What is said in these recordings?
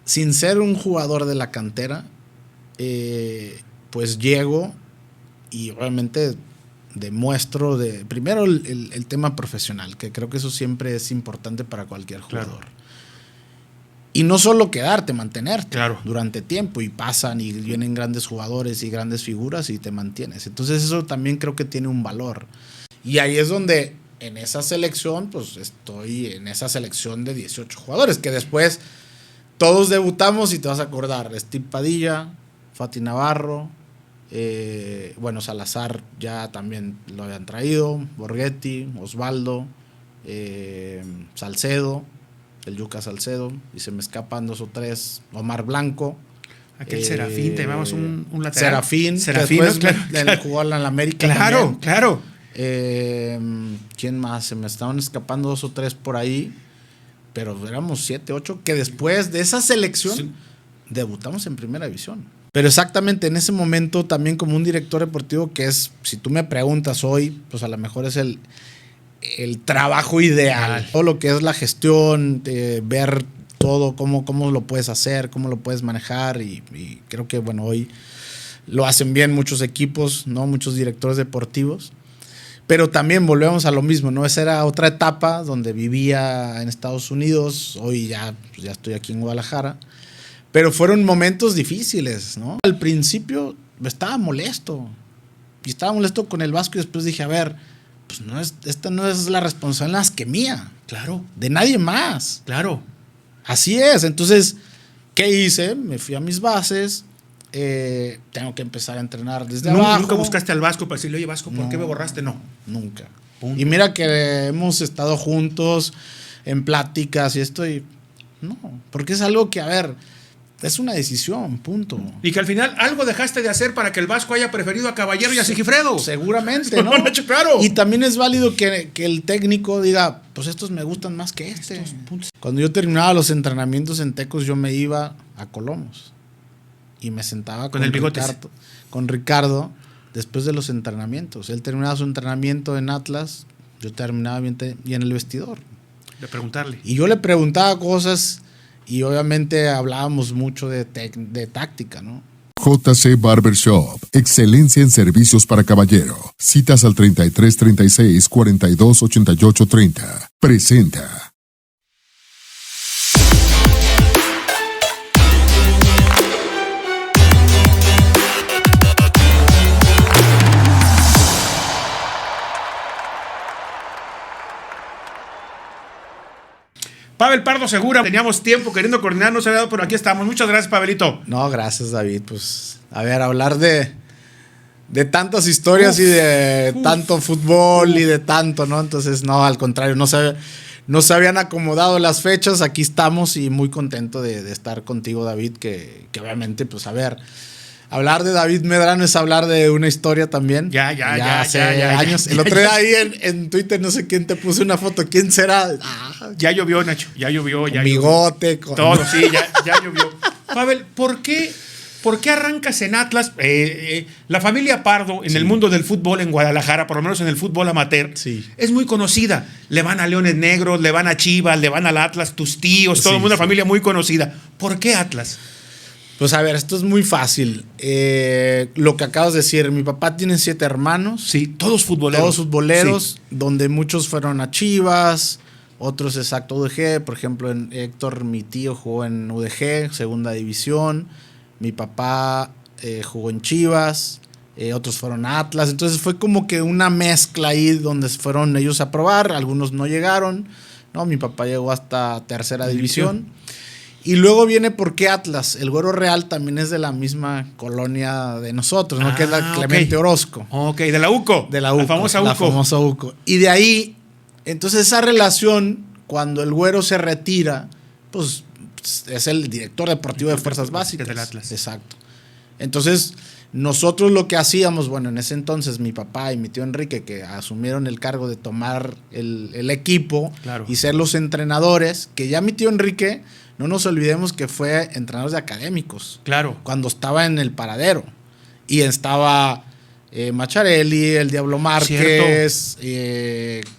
sin ser un jugador de la cantera, pues llego y obviamente demuestro primero el tema profesional, que creo que eso siempre es importante para cualquier jugador. Claro. Y no solo quedarte, mantenerte durante tiempo, y pasan y vienen grandes jugadores y grandes figuras y te mantienes. Entonces eso también creo que tiene un valor. Y ahí es donde en esa selección, pues estoy en esa selección de 18 jugadores, que después todos debutamos y te vas a acordar. Steve Padilla, Fati Navarro, Salazar ya también lo habían traído, Borghetti, Osvaldo, Salcedo, el Yuca Salcedo, y se me escapan 2 o 3, Omar Blanco. Aquel Serafín, te llamamos un lateral. Serafín, que después claro. Jugó en la América. Claro. ¿Quién más? Se me estaban escapando 2 o 3 por ahí, pero éramos 7, 8, que después de esa selección debutamos en primera división. Pero exactamente en ese momento también como un director deportivo, que es, si tú me preguntas hoy, pues a lo mejor es el trabajo ideal. Todo lo que es la gestión, ver todo, cómo lo puedes hacer, cómo lo puedes manejar, y creo que hoy lo hacen bien muchos equipos, ¿no? Muchos directores deportivos. Pero también volvemos a lo mismo, ¿no? Esa era otra etapa donde vivía en Estados Unidos, hoy ya estoy aquí en Guadalajara. Pero fueron momentos difíciles, ¿no? Al principio estaba molesto. Y estaba molesto con el Vasco, y después dije, a ver, pues esta no es la responsabilidad más que mía. Claro. De nadie más. Claro. Así es. Entonces, ¿qué hice? Me fui a mis bases. Tengo que empezar a entrenar desde abajo. ¿Nunca buscaste al Vasco para decirle, oye, Vasco, ¿por qué me borraste? No. Nunca. Punto. Y mira que hemos estado juntos en pláticas y esto, y no, porque es algo que, a ver, es una decisión, punto. Y que al final algo dejaste de hacer para que el Vasco haya preferido a Caballero y a Sigifredo. Seguramente, ¿no? Claro. Y también es válido que el técnico diga, pues estos me gustan más que este. Cuando yo terminaba los entrenamientos en Tecos, yo me iba a Colomos y me sentaba con el bigotes. Con Ricardo después de los entrenamientos. Él terminaba su entrenamiento en Atlas, yo terminaba y en el vestidor. De preguntarle. Y yo le preguntaba cosas. Y obviamente hablábamos mucho de táctica, ¿no? JC Barbershop, excelencia en servicios para caballero. Citas al 3336-428830. Presenta. Pavel Pardo Segura, teníamos tiempo queriendo coordinar, no se había dado, pero aquí estamos. Muchas gracias, Pavelito. No, gracias, David. Pues, a ver, hablar de tantas historias y de tanto fútbol y de tanto, ¿no? Entonces, no, al contrario, no se habían acomodado las fechas. Aquí estamos y muy contento de estar contigo, David, que obviamente, pues, a ver, hablar de David Medrano es hablar de una historia también. Ya. Años. El otro día ahí en Twitter, no sé quién te puso una foto. ¿Quién será? Ya llovió, Nacho. Ya llovió. Bigote. Todo, sí, ya llovió. Pavel, ¿por qué arrancas en Atlas? La familia Pardo en el mundo del fútbol en Guadalajara, por lo menos en el fútbol amateur, es muy conocida. Le van a Leones Negros, le van a Chivas, le van al Atlas, tus tíos, todo una familia muy conocida. ¿Por qué Atlas? Pues a ver, esto es muy fácil. Lo que acabas de decir, mi papá tiene 7 hermanos. Sí, todos futboleros. Sí. Donde muchos fueron a Chivas, otros exacto UDG. Por ejemplo, Héctor, mi tío, jugó en UDG, segunda división. Mi papá jugó en Chivas, otros fueron a Atlas. Entonces fue como que una mezcla ahí donde fueron ellos a probar. Algunos no llegaron, ¿no? Mi papá llegó hasta tercera división. Y luego viene por qué Atlas. El Güero Real también es de la misma colonia de nosotros, ¿no? Que es la Clemente Orozco. Ok, de la UCO. De la UCO. La famosa UCO. Y de ahí, entonces esa relación, cuando el Güero se retira, pues es el director deportivo de Fuerzas Básicas. Del Atlas. Exacto. Entonces, nosotros lo que hacíamos, bueno, en ese entonces mi papá y mi tío Enrique, que asumieron el cargo de tomar el equipo y ser los entrenadores, que ya mi tío Enrique, no nos olvidemos que fue entrenador de académicos. Claro. Cuando estaba en el Paradero. Y estaba Macharelli, el Diablo Márquez,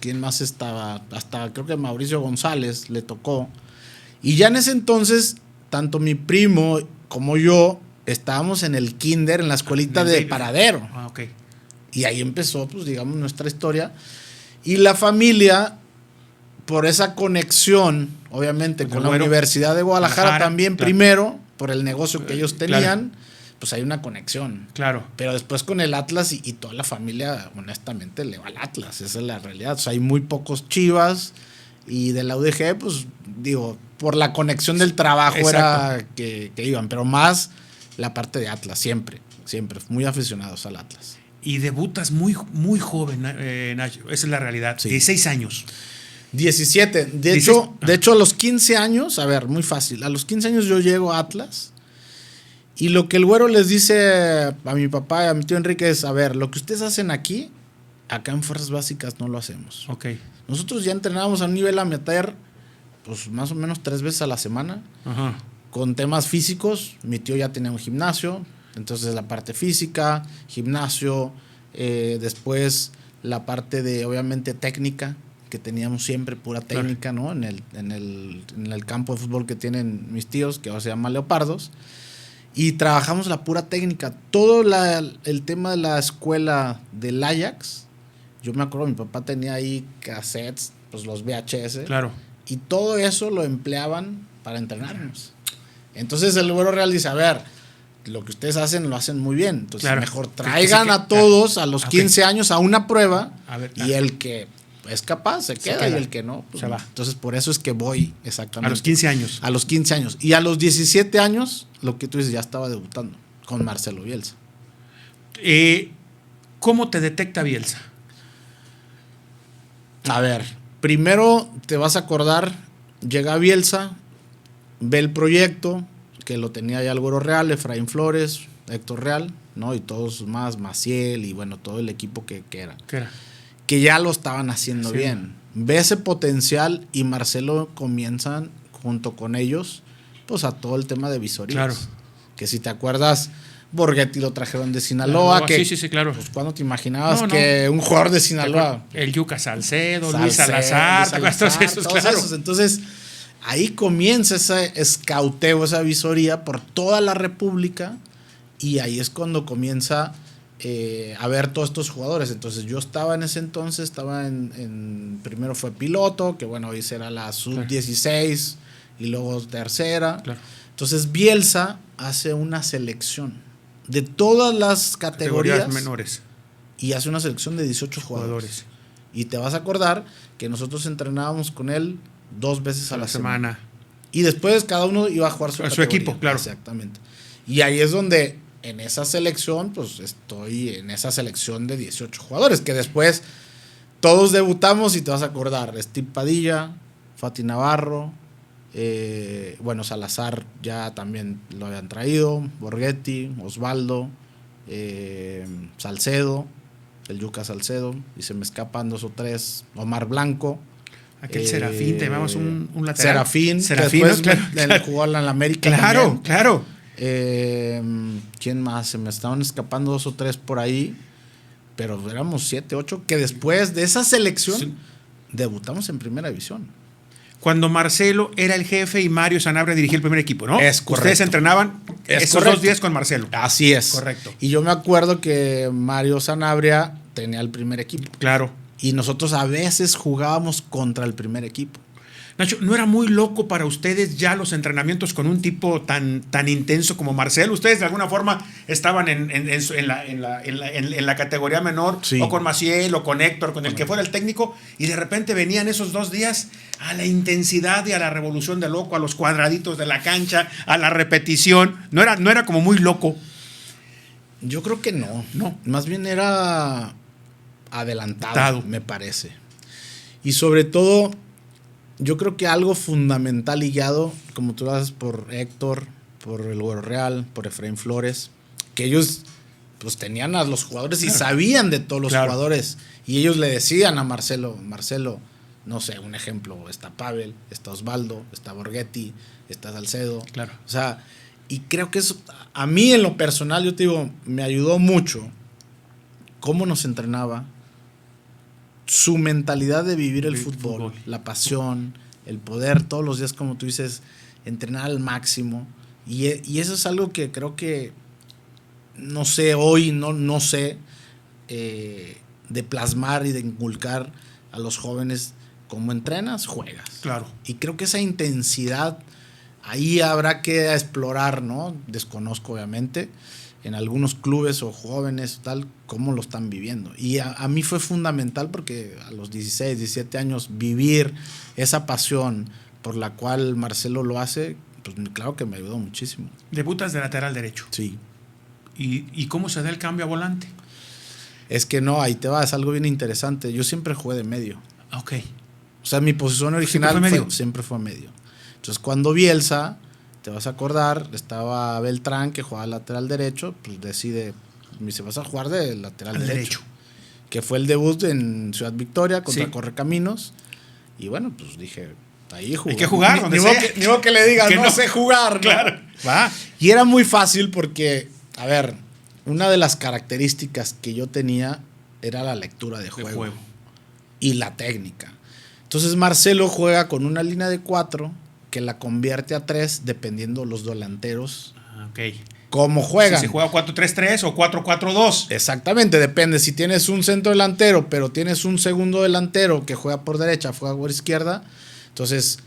¿quién más estaba? Hasta creo que Mauricio González le tocó. Y ya en ese entonces tanto mi primo como yo estábamos en el kinder, en la escuelita de Paradero. Ok. Y ahí empezó, pues, digamos, nuestra historia. Y la familia, por esa conexión, obviamente, con la Universidad de Guadalajara también, claro, primero, por el negocio que ellos tenían, claro, pues hay una conexión. Claro. Pero después con el Atlas y toda la familia, honestamente, le va al Atlas. Esa es la realidad. O sea, hay muy pocos Chivas. Y de la UDG, pues, digo, por la conexión del trabajo era que iban. Pero más la parte de Atlas, siempre. Muy aficionados al Atlas. Y debutas muy, muy joven, Nacho. Esa es la realidad. Sí. 16 años. 17. De hecho, a los 15 años, a ver, muy fácil. A los 15 años yo llego a Atlas. Y lo que el güero les dice a mi papá y a mi tío Enrique es, a ver, lo que ustedes hacen aquí, acá en Fuerzas Básicas no lo hacemos. Ok. Nosotros ya entrenábamos a un nivel amateur, pues más o menos 3 veces a la semana. Ajá. Con temas físicos. Mi tío ya tenía un gimnasio. Entonces la parte física, gimnasio, después la parte de obviamente técnica, que teníamos siempre pura técnica, ¿no? En el campo de fútbol que tienen mis tíos, que ahora se llama Leopardos. Y trabajamos la pura técnica. Todo el tema de la escuela del Ajax, yo me acuerdo, mi papá tenía ahí cassettes, pues los VHS. Claro. Y todo eso lo empleaban para entrenarnos. Entonces el Güero Real dice, a ver, lo que ustedes hacen lo hacen muy bien. Entonces claro, mejor traigan a todos a los 15 años a una prueba, y el que es capaz se queda y el que no, pues se va. Entonces por eso es que voy exactamente. A los 15 años. A los 15 años. Y a los 17 años, lo que tú dices, ya estaba debutando con Marcelo Bielsa. ¿Cómo te detecta Bielsa? A ver, primero te vas a acordar, llega Bielsa, ve el proyecto, que lo tenía ya el Güero Real, Efraín Flores, Héctor Real, ¿no? Y todos más, Maciel y bueno, todo el equipo que era. ¿Qué era? Que ya lo estaban haciendo bien. Ve ese potencial y Marcelo comienzan junto con ellos, pues a todo el tema de visorías. Claro. Que si te acuerdas, Borghetti lo trajeron de Sinaloa. Que, sí, claro. Pues ¿cuándo te imaginabas que un jugador de Sinaloa? El Yuca Salcedo, Luis Salazar, todos esos. Entonces, ahí comienza ese escauteo, esa visoría por toda la República, y ahí es cuando comienza a ver todos estos jugadores. Entonces yo estaba en ese entonces, primero fue piloto, que bueno, hoy será la sub-16 y luego tercera. Claro. Entonces Bielsa hace una selección de todas las categorías menores y hace una selección de 18 jugadores. Y te vas a acordar que nosotros entrenábamos con él 2 veces a la semana. Y después cada uno iba a jugar su equipo, claro. Exactamente. Y ahí es donde en esa selección, pues estoy en esa selección de 18 jugadores, que después todos debutamos y te vas a acordar. Steve Padilla, Fati Navarro, bueno, Salazar ya también lo habían traído, Borghetti, Osvaldo, Salcedo, el Yuca Salcedo, y se me escapan 2 o 3, Omar Blanco. Aquel Serafín, tenemos un lateral. Serafín, que después claro. jugó en la América. Claro, también. Claro. ¿Quién más? Se me estaban escapando 2 o 3 por ahí, pero éramos 7, 8, que después de esa selección debutamos en primera división. Cuando Marcelo era el jefe y Mario Sanabria dirigía el primer equipo, ¿no? Es correcto. Ustedes entrenaban esos 2 días con Marcelo. Así es. Correcto. Y yo me acuerdo que Mario Sanabria tenía el primer equipo. Claro. Y nosotros a veces jugábamos contra el primer equipo. Nacho, ¿no era muy loco para ustedes ya los entrenamientos con un tipo tan intenso como Marcelo? Ustedes de alguna forma estaban en la categoría menor, sí, o con Maciel o con Héctor, con el que fuera el técnico, y de repente venían esos 2 días a la intensidad y a la revolución de loco, a los cuadraditos de la cancha, a la repetición. ¿No era como muy loco? Yo creo que no. Más bien era adelantado, me parece. Y sobre todo, yo creo que algo fundamental y guiado, como tú lo haces, por Héctor, por el Güero Real, por Efraín Flores, que ellos pues tenían a los jugadores y sabían de todos los jugadores, y ellos le decían a Marcelo, no sé, un ejemplo, está Pavel, está Osvaldo, está Borghetti, está Salcedo. Claro. O sea, y creo que eso, a mí en lo personal, yo te digo, me ayudó mucho cómo nos entrenaba, su mentalidad de vivir el fútbol, la pasión, el poder todos los días, como tú dices, entrenar al máximo. Y eso es algo que creo que, no sé, hoy no sé, de plasmar y de inculcar a los jóvenes. Como entrenas, juegas. Claro. Y creo que esa intensidad ahí habrá que explorar, ¿no? Desconozco, obviamente, en algunos clubes o jóvenes, tal, cómo lo están viviendo. Y a mí fue fundamental porque a los 16, 17 años, vivir esa pasión por la cual Marcelo lo hace, pues claro que me ayudó muchísimo. Debutas de lateral derecho. Sí. ¿Y cómo se da el cambio a volante? Es que no, ahí te va, es algo bien interesante. Yo siempre jugué de medio. Ok. O sea, mi posición original siempre fue medio. Entonces, cuando Bielsa, te vas a acordar, estaba Beltrán, que jugaba lateral derecho, pues decide, me dice, vas a jugar de lateral derecho. Que fue el debut en Ciudad Victoria contra Correcaminos. Y bueno, pues dije, ahí jugar. Hay que jugar, donde sea. Ni modo que le diga, que no sé jugar, ¿no? Claro. Va. Y era muy fácil porque, a ver, una de las características que yo tenía era la lectura de juego. Y la técnica. Entonces Marcelo juega con una línea de 4 que la convierte a 3 dependiendo los delanteros. Ok. Cómo juegan. Si juega 4-3-3 o 4-4-2. Exactamente, depende. Si tienes un centro delantero, pero tienes un segundo delantero que juega por derecha, juega por izquierda, entonces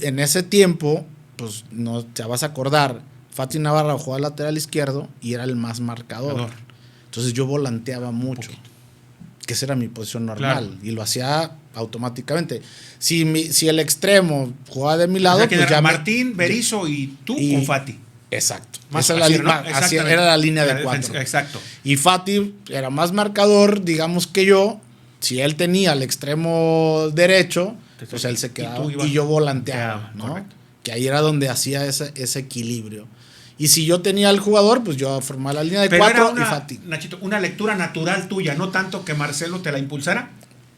en ese tiempo, pues no te vas a acordar, Fati Navarro jugaba lateral izquierdo y era el más marcador. Entonces yo volanteaba mucho. Que esa era mi posición normal. Claro. Y lo hacía automáticamente. Si el extremo jugaba de mi lado, o sea, pues ya Martín, Berizzo y tú con Fati. Exacto. Más esa era la línea de 4. Exacto. Y Fati era más marcador, digamos, que yo. Si él tenía el extremo derecho, pues él se quedaba y yo volanteaba, ¿no? Correcto. Que ahí era donde hacía ese equilibrio. Y si yo tenía al jugador, pues yo formaba la línea de 4 y Fati. Nachito, una lectura natural tuya, no tanto que Marcelo te la impulsara.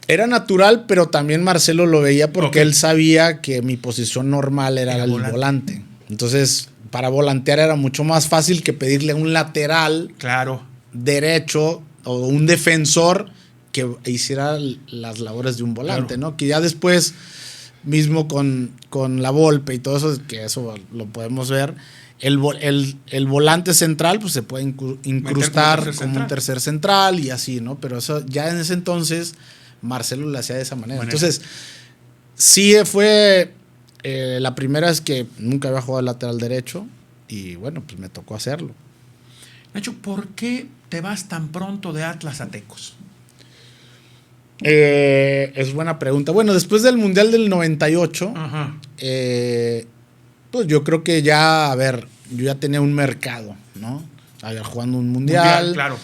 Era natural, pero también Marcelo lo veía porque él sabía que mi posición normal era el volante. Entonces, para volantear era mucho más fácil que pedirle a un lateral derecho o un defensor que hiciera las labores de un volante, ¿no? Que ya después, mismo con la Volpe y todo eso, que eso lo podemos ver, el volante central pues se puede incrustar como un tercer central y así, ¿no? Pero eso ya en ese entonces Marcelo lo hacía de esa manera. Entonces, sí fue la primera vez que nunca había jugado lateral derecho y bueno, pues me tocó hacerlo. Nacho, ¿por qué te vas tan pronto de Atlas a Tecos? Es buena pregunta. Bueno, después del Mundial del 98, pues yo creo que ya, a ver, yo ya tenía un mercado, ¿no? Jugando un mundial. Claro.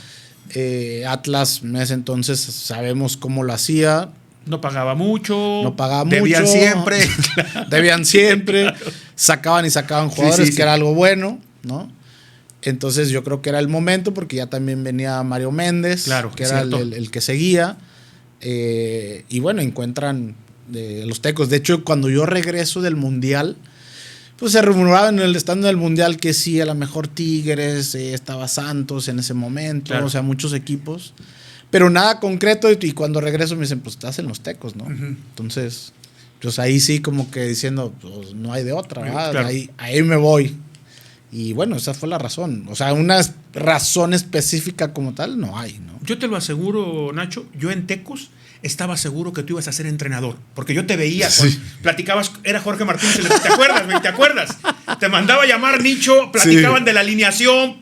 Atlas en ese entonces sabemos cómo lo hacía. No pagaba mucho. Debían siempre. Debían siempre. Claro. Sacaban y sacaban jugadores, que era algo bueno, ¿no? Entonces yo creo que era el momento porque ya también venía Mario Méndez, que era el que seguía. Y bueno, encuentran los Tecos. De hecho, cuando yo regreso del mundial, pues se rumoraba estando en el mundial que sí, a lo mejor Tigres, estaba Santos en ese momento, o sea, muchos equipos, pero nada concreto. Y cuando regreso me dicen, pues estás en los Tecos, ¿no? Entonces, pues ahí sí como que diciendo, pues no hay de otra, ¿verdad? Claro. Ahí me voy. Y bueno, esa fue la razón. O sea, una razón específica como tal no hay, ¿no? Yo te lo aseguro, Nacho, yo en Tecos estaba seguro que tú ibas a ser entrenador, porque yo te veía, platicabas, era Jorge Martínez, ¿te acuerdas, güey? ¿Te acuerdas? Te mandaba a llamar Nicho, platicaban de la alineación,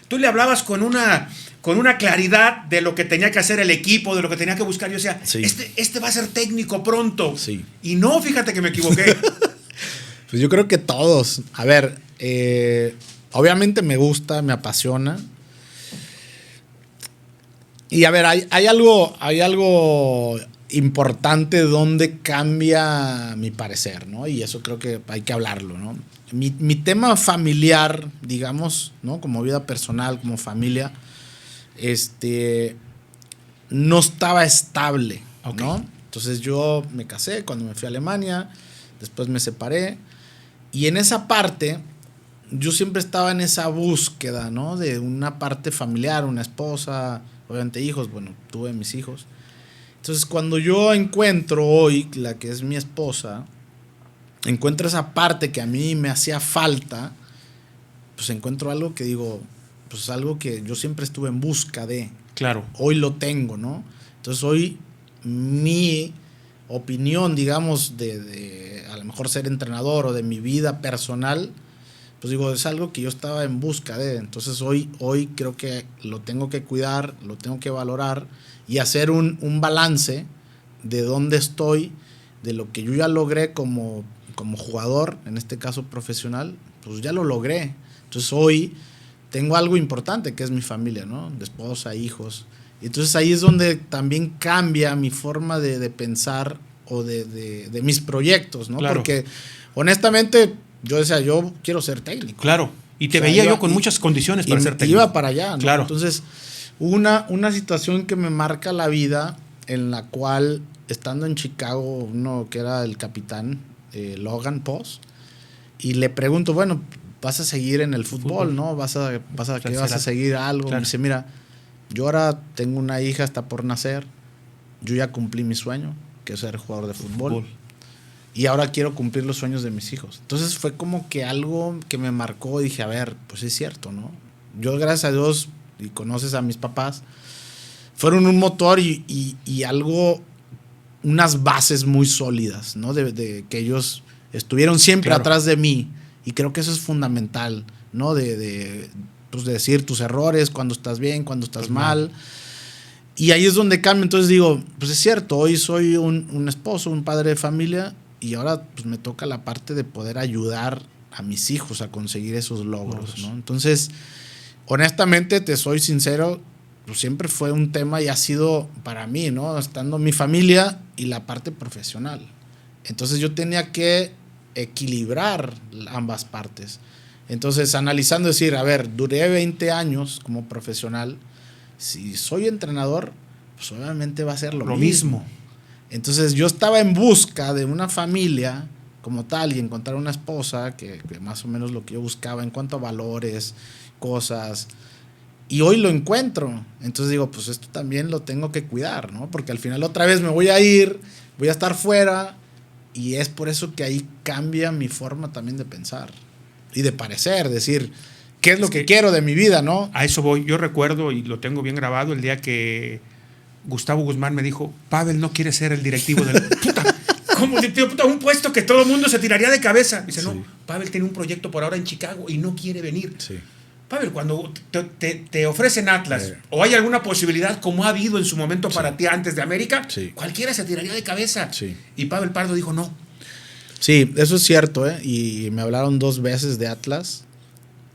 tú le hablabas con una claridad de lo que tenía que hacer el equipo, de lo que tenía que buscar. Yo decía, este va a ser técnico pronto. Sí. Y no, fíjate que me equivoqué. Pues yo creo que todos. A ver, obviamente me gusta, me apasiona. Y a ver, hay algo importante donde cambia mi parecer, ¿no? Y eso creo que hay que hablarlo, ¿no? Mi tema familiar, digamos, ¿no? Como vida personal, como familia, no estaba estable, ¿no? Entonces yo me casé cuando me fui a Alemania, después me separé. Y en esa parte, yo siempre estaba en esa búsqueda, ¿no? De una parte familiar, una esposa, obviamente hijos. Bueno, tuve mis hijos. Entonces, cuando yo encuentro hoy la que es mi esposa, encuentro esa parte que a mí me hacía falta, pues encuentro algo que digo, pues algo que yo siempre estuve en busca de. Claro. Hoy lo tengo, ¿no? Entonces hoy mi opinión, digamos, de a lo mejor ser entrenador o de mi vida personal, pues digo, es algo que yo estaba en busca de. Entonces hoy creo que lo tengo que cuidar, lo tengo que valorar y hacer un balance de dónde estoy, de lo que yo ya logré como jugador, en este caso profesional, pues ya lo logré. Entonces hoy tengo algo importante que es mi familia, ¿no? De esposa, hijos. Y entonces ahí es donde también cambia mi forma de pensar o de mis proyectos, ¿no? Claro. Porque honestamente yo decía, yo quiero ser técnico. Claro. Y te veía yo con muchas condiciones para ser técnico. Iba para allá, ¿no? Claro. Entonces, una situación que me marca la vida en la cual, estando en Chicago, uno que era el capitán, Logan Post, y le pregunto, bueno, vas a seguir en el fútbol, ¿no? ¿Vas a seguir algo? Claro. Me dice, mira, yo ahora tengo una hija, está por nacer, yo ya cumplí mi sueño, que es ser jugador de fútbol. Y ahora quiero cumplir los sueños de mis hijos. Entonces fue como que algo que me marcó y dije, a ver, pues es cierto, ¿no? Yo, gracias a Dios, y conoces a mis papás, fueron un motor y algo, unas bases muy sólidas, ¿no? De que ellos estuvieron siempre atrás de mí. Y creo que eso es fundamental, ¿no? Pues de decir tus errores, cuando estás bien, cuando estás mal. Y ahí es donde cambia. Entonces digo, pues es cierto, hoy soy un esposo, un padre de familia, y ahora pues me toca la parte de poder ayudar a mis hijos a conseguir esos logros, ¿no? Entonces, honestamente, te soy sincero, pues siempre fue un tema y ha sido para mí, ¿no? Estando mi familia y la parte profesional. Entonces yo tenía que equilibrar ambas partes. Entonces, analizando, decir, a ver, duré 20 años como profesional. Si soy entrenador, pues obviamente va a ser lo mismo. Entonces, yo estaba en busca de una familia como tal y encontrar una esposa que más o menos lo que yo buscaba en cuanto a valores, cosas. Y hoy lo encuentro. Entonces digo, pues esto también lo tengo que cuidar, ¿no? Porque al final otra vez me voy a ir, voy a estar fuera. Y es por eso que ahí cambia mi forma también de pensar y de parecer, decir, ¿qué es lo que quiero de mi vida, no? A eso voy. Yo recuerdo, y lo tengo bien grabado, el día que Gustavo Guzmán me dijo, Pavel no quiere ser el directivo del... Puta, ¿cómo? Puta, un puesto que todo el mundo se tiraría de cabeza. Dice, no, Pavel tiene un proyecto por ahora en Chicago y no quiere venir. Sí. Pavel, cuando te ofrecen Atlas o hay alguna posibilidad, como ha habido en su momento para ti antes de América, cualquiera se tiraría de cabeza. Sí. Y Pavel Pardo dijo no. Sí, eso es cierto, ¿eh? Y me hablaron 2 veces de Atlas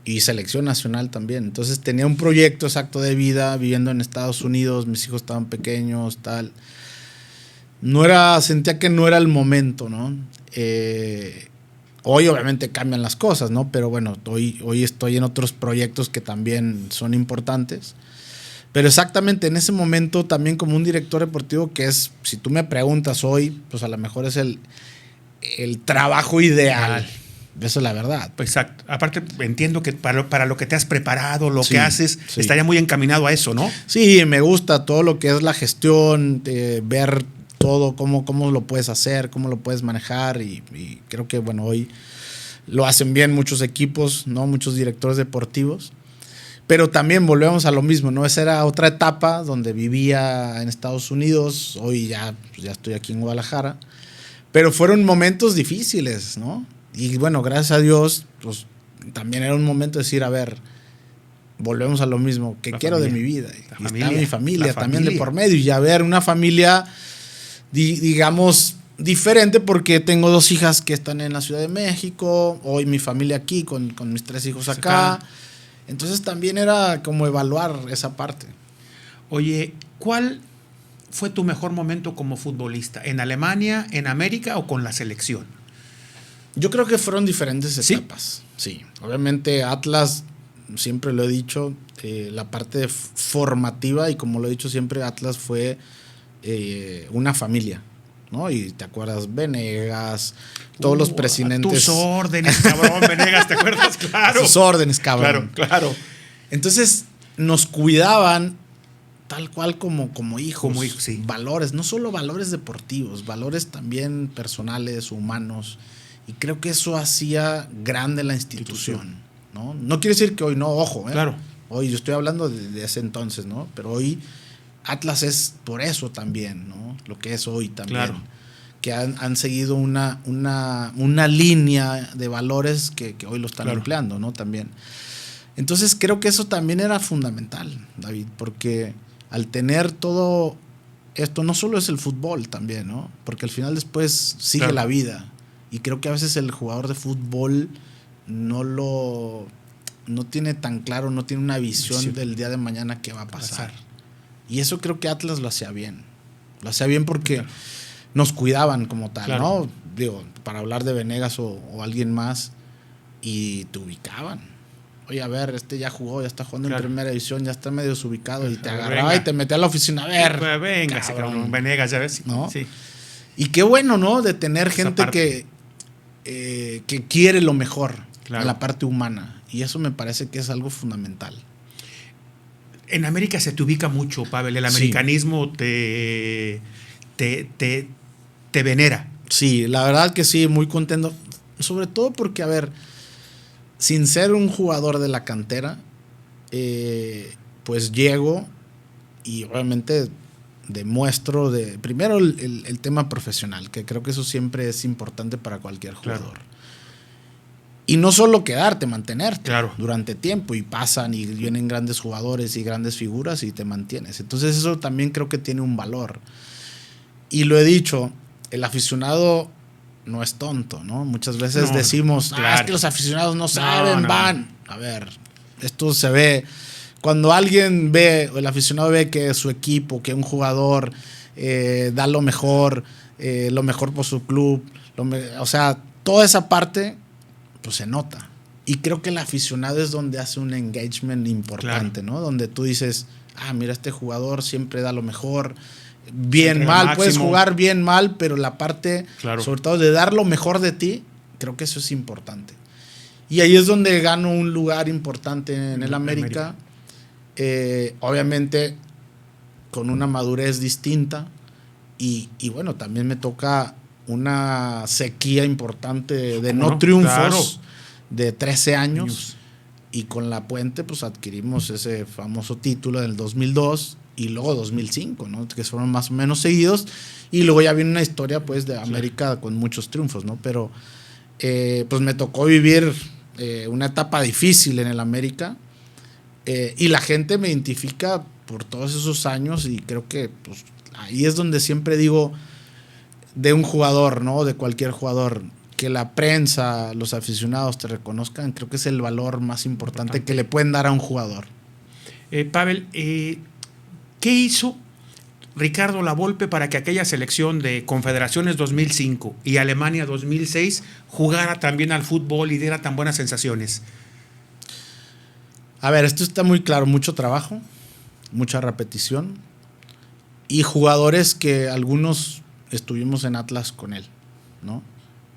y selección nacional también. Entonces tenía un proyecto exacto de vida, viviendo en Estados Unidos, mis hijos estaban pequeños, tal. Sentía que no era el momento, ¿no? Hoy obviamente cambian las cosas, ¿no? Pero bueno, hoy estoy en otros proyectos que también son importantes. Pero exactamente en ese momento también como un director deportivo que es, si tú me preguntas hoy, pues a lo mejor es el trabajo ideal. Eso es la verdad. Exacto. Aparte entiendo que para lo que te has preparado, lo que haces, estaría muy encaminado a eso, ¿no? Sí, me gusta todo lo que es la gestión, ver todo, cómo lo puedes hacer, cómo lo puedes manejar y creo que, bueno, hoy lo hacen bien muchos equipos, ¿no? Muchos directores deportivos, pero también volvemos a lo mismo, ¿no? Esa era otra etapa donde vivía en Estados Unidos, hoy ya estoy aquí en Guadalajara, pero fueron momentos difíciles, ¿no? Y bueno, gracias a Dios, pues también era un momento de decir, a ver, volvemos a lo mismo, ¿qué quiero de mi vida? Y está mi familia también de por medio, y a ver, una familia digamos, diferente porque tengo 2 hijas que están en la Ciudad de México, hoy mi familia aquí con mis 3 hijos acá. Entonces también era como evaluar esa parte. Oye, ¿cuál fue tu mejor momento como futbolista? ¿En Alemania, en América o con la selección? Yo creo que fueron diferentes etapas. Sí, obviamente Atlas, siempre lo he dicho, la parte formativa, y como lo he dicho siempre, Atlas fue una familia, ¿no? Y te acuerdas, Venegas, todos los presidentes. Tus órdenes, cabrón, Venegas, ¿te acuerdas? Claro. Tus órdenes, cabrón. Claro. Entonces, nos cuidaban tal cual como hijos. Como hijos, sí. Valores, no solo valores deportivos, valores también personales, humanos. Y creo que eso hacía grande la institución, ¿no? No quiere decir que hoy no, ojo, Claro. Hoy yo estoy hablando de ese entonces, ¿no? Pero hoy Atlas es por eso también, ¿no? Lo que es hoy también. Claro. Que han seguido una línea de valores que hoy lo están empleando, ¿no? También. Entonces creo que eso también era fundamental, David, porque al tener todo esto, no solo es el fútbol también, ¿no? Porque al final después sigue la vida. Y creo que a veces el jugador de fútbol no tiene tan claro, no tiene una visión del día de mañana qué va a pasar. Y eso creo que Atlas lo hacía bien. Lo hacía bien porque nos cuidaban como tal, ¿no? Digo, para hablar de Venegas o alguien más, y te ubicaban. Oye, a ver, ya jugó, ya está jugando en primera división, ya está medio desubicado, y te agarraba y te metía a la oficina. A ver, venga, cabrón, Venegas, ya ves. ¿No? Sí. Y qué bueno, ¿no? De tener gente que quiere lo mejor en la parte humana. Y eso me parece que es algo fundamental. En América se te ubica mucho, Pavel. El americanismo te venera. Sí, la verdad que sí, muy contento. Sobre todo porque, a ver, sin ser un jugador de la cantera, pues llego y obviamente demuestro primero el tema profesional, que creo que eso siempre es importante para cualquier jugador. Y no solo quedarte, mantenerte durante tiempo, y pasan y vienen grandes jugadores y grandes figuras y te mantienes. Entonces eso también creo que tiene un valor. Y lo he dicho, el aficionado no es tonto, ¿no? Muchas veces decimos, es que los aficionados no saben, van. A ver, esto se ve. Cuando alguien ve, o el aficionado ve que su equipo, que un jugador da lo mejor por su club, o sea, toda esa parte, pues se nota. Y creo que el aficionado es donde hace un engagement importante, ¿no? Donde tú dices, mira, este jugador siempre da lo mejor. Bien, mal, puedes jugar bien, mal, pero la parte, sobre todo de dar lo mejor de ti, creo que eso es importante. Y ahí es donde gano un lugar importante en el América. Obviamente con una madurez distinta, y bueno, también me toca una sequía importante de no triunfos, de 13 años, y con la Puente pues adquirimos ese famoso título del 2002 y luego 2005, ¿no? Que fueron más o menos seguidos, y luego ya viene una historia pues de América con muchos triunfos, ¿no? Pero pues me tocó vivir una etapa difícil en el América, y la gente me identifica por todos esos años, y creo que pues ahí es donde siempre digo de un jugador, ¿no? De cualquier jugador, que la prensa, los aficionados te reconozcan, creo que es el valor más importante que le pueden dar a un jugador. Pavel, ¿qué hizo Ricardo Lavolpe para que aquella selección de Confederaciones 2005 y Alemania 2006 jugara también al fútbol y diera tan buenas sensaciones? A ver, esto está muy claro, mucho trabajo, mucha repetición, y jugadores que algunos estuvimos en Atlas con él, ¿no?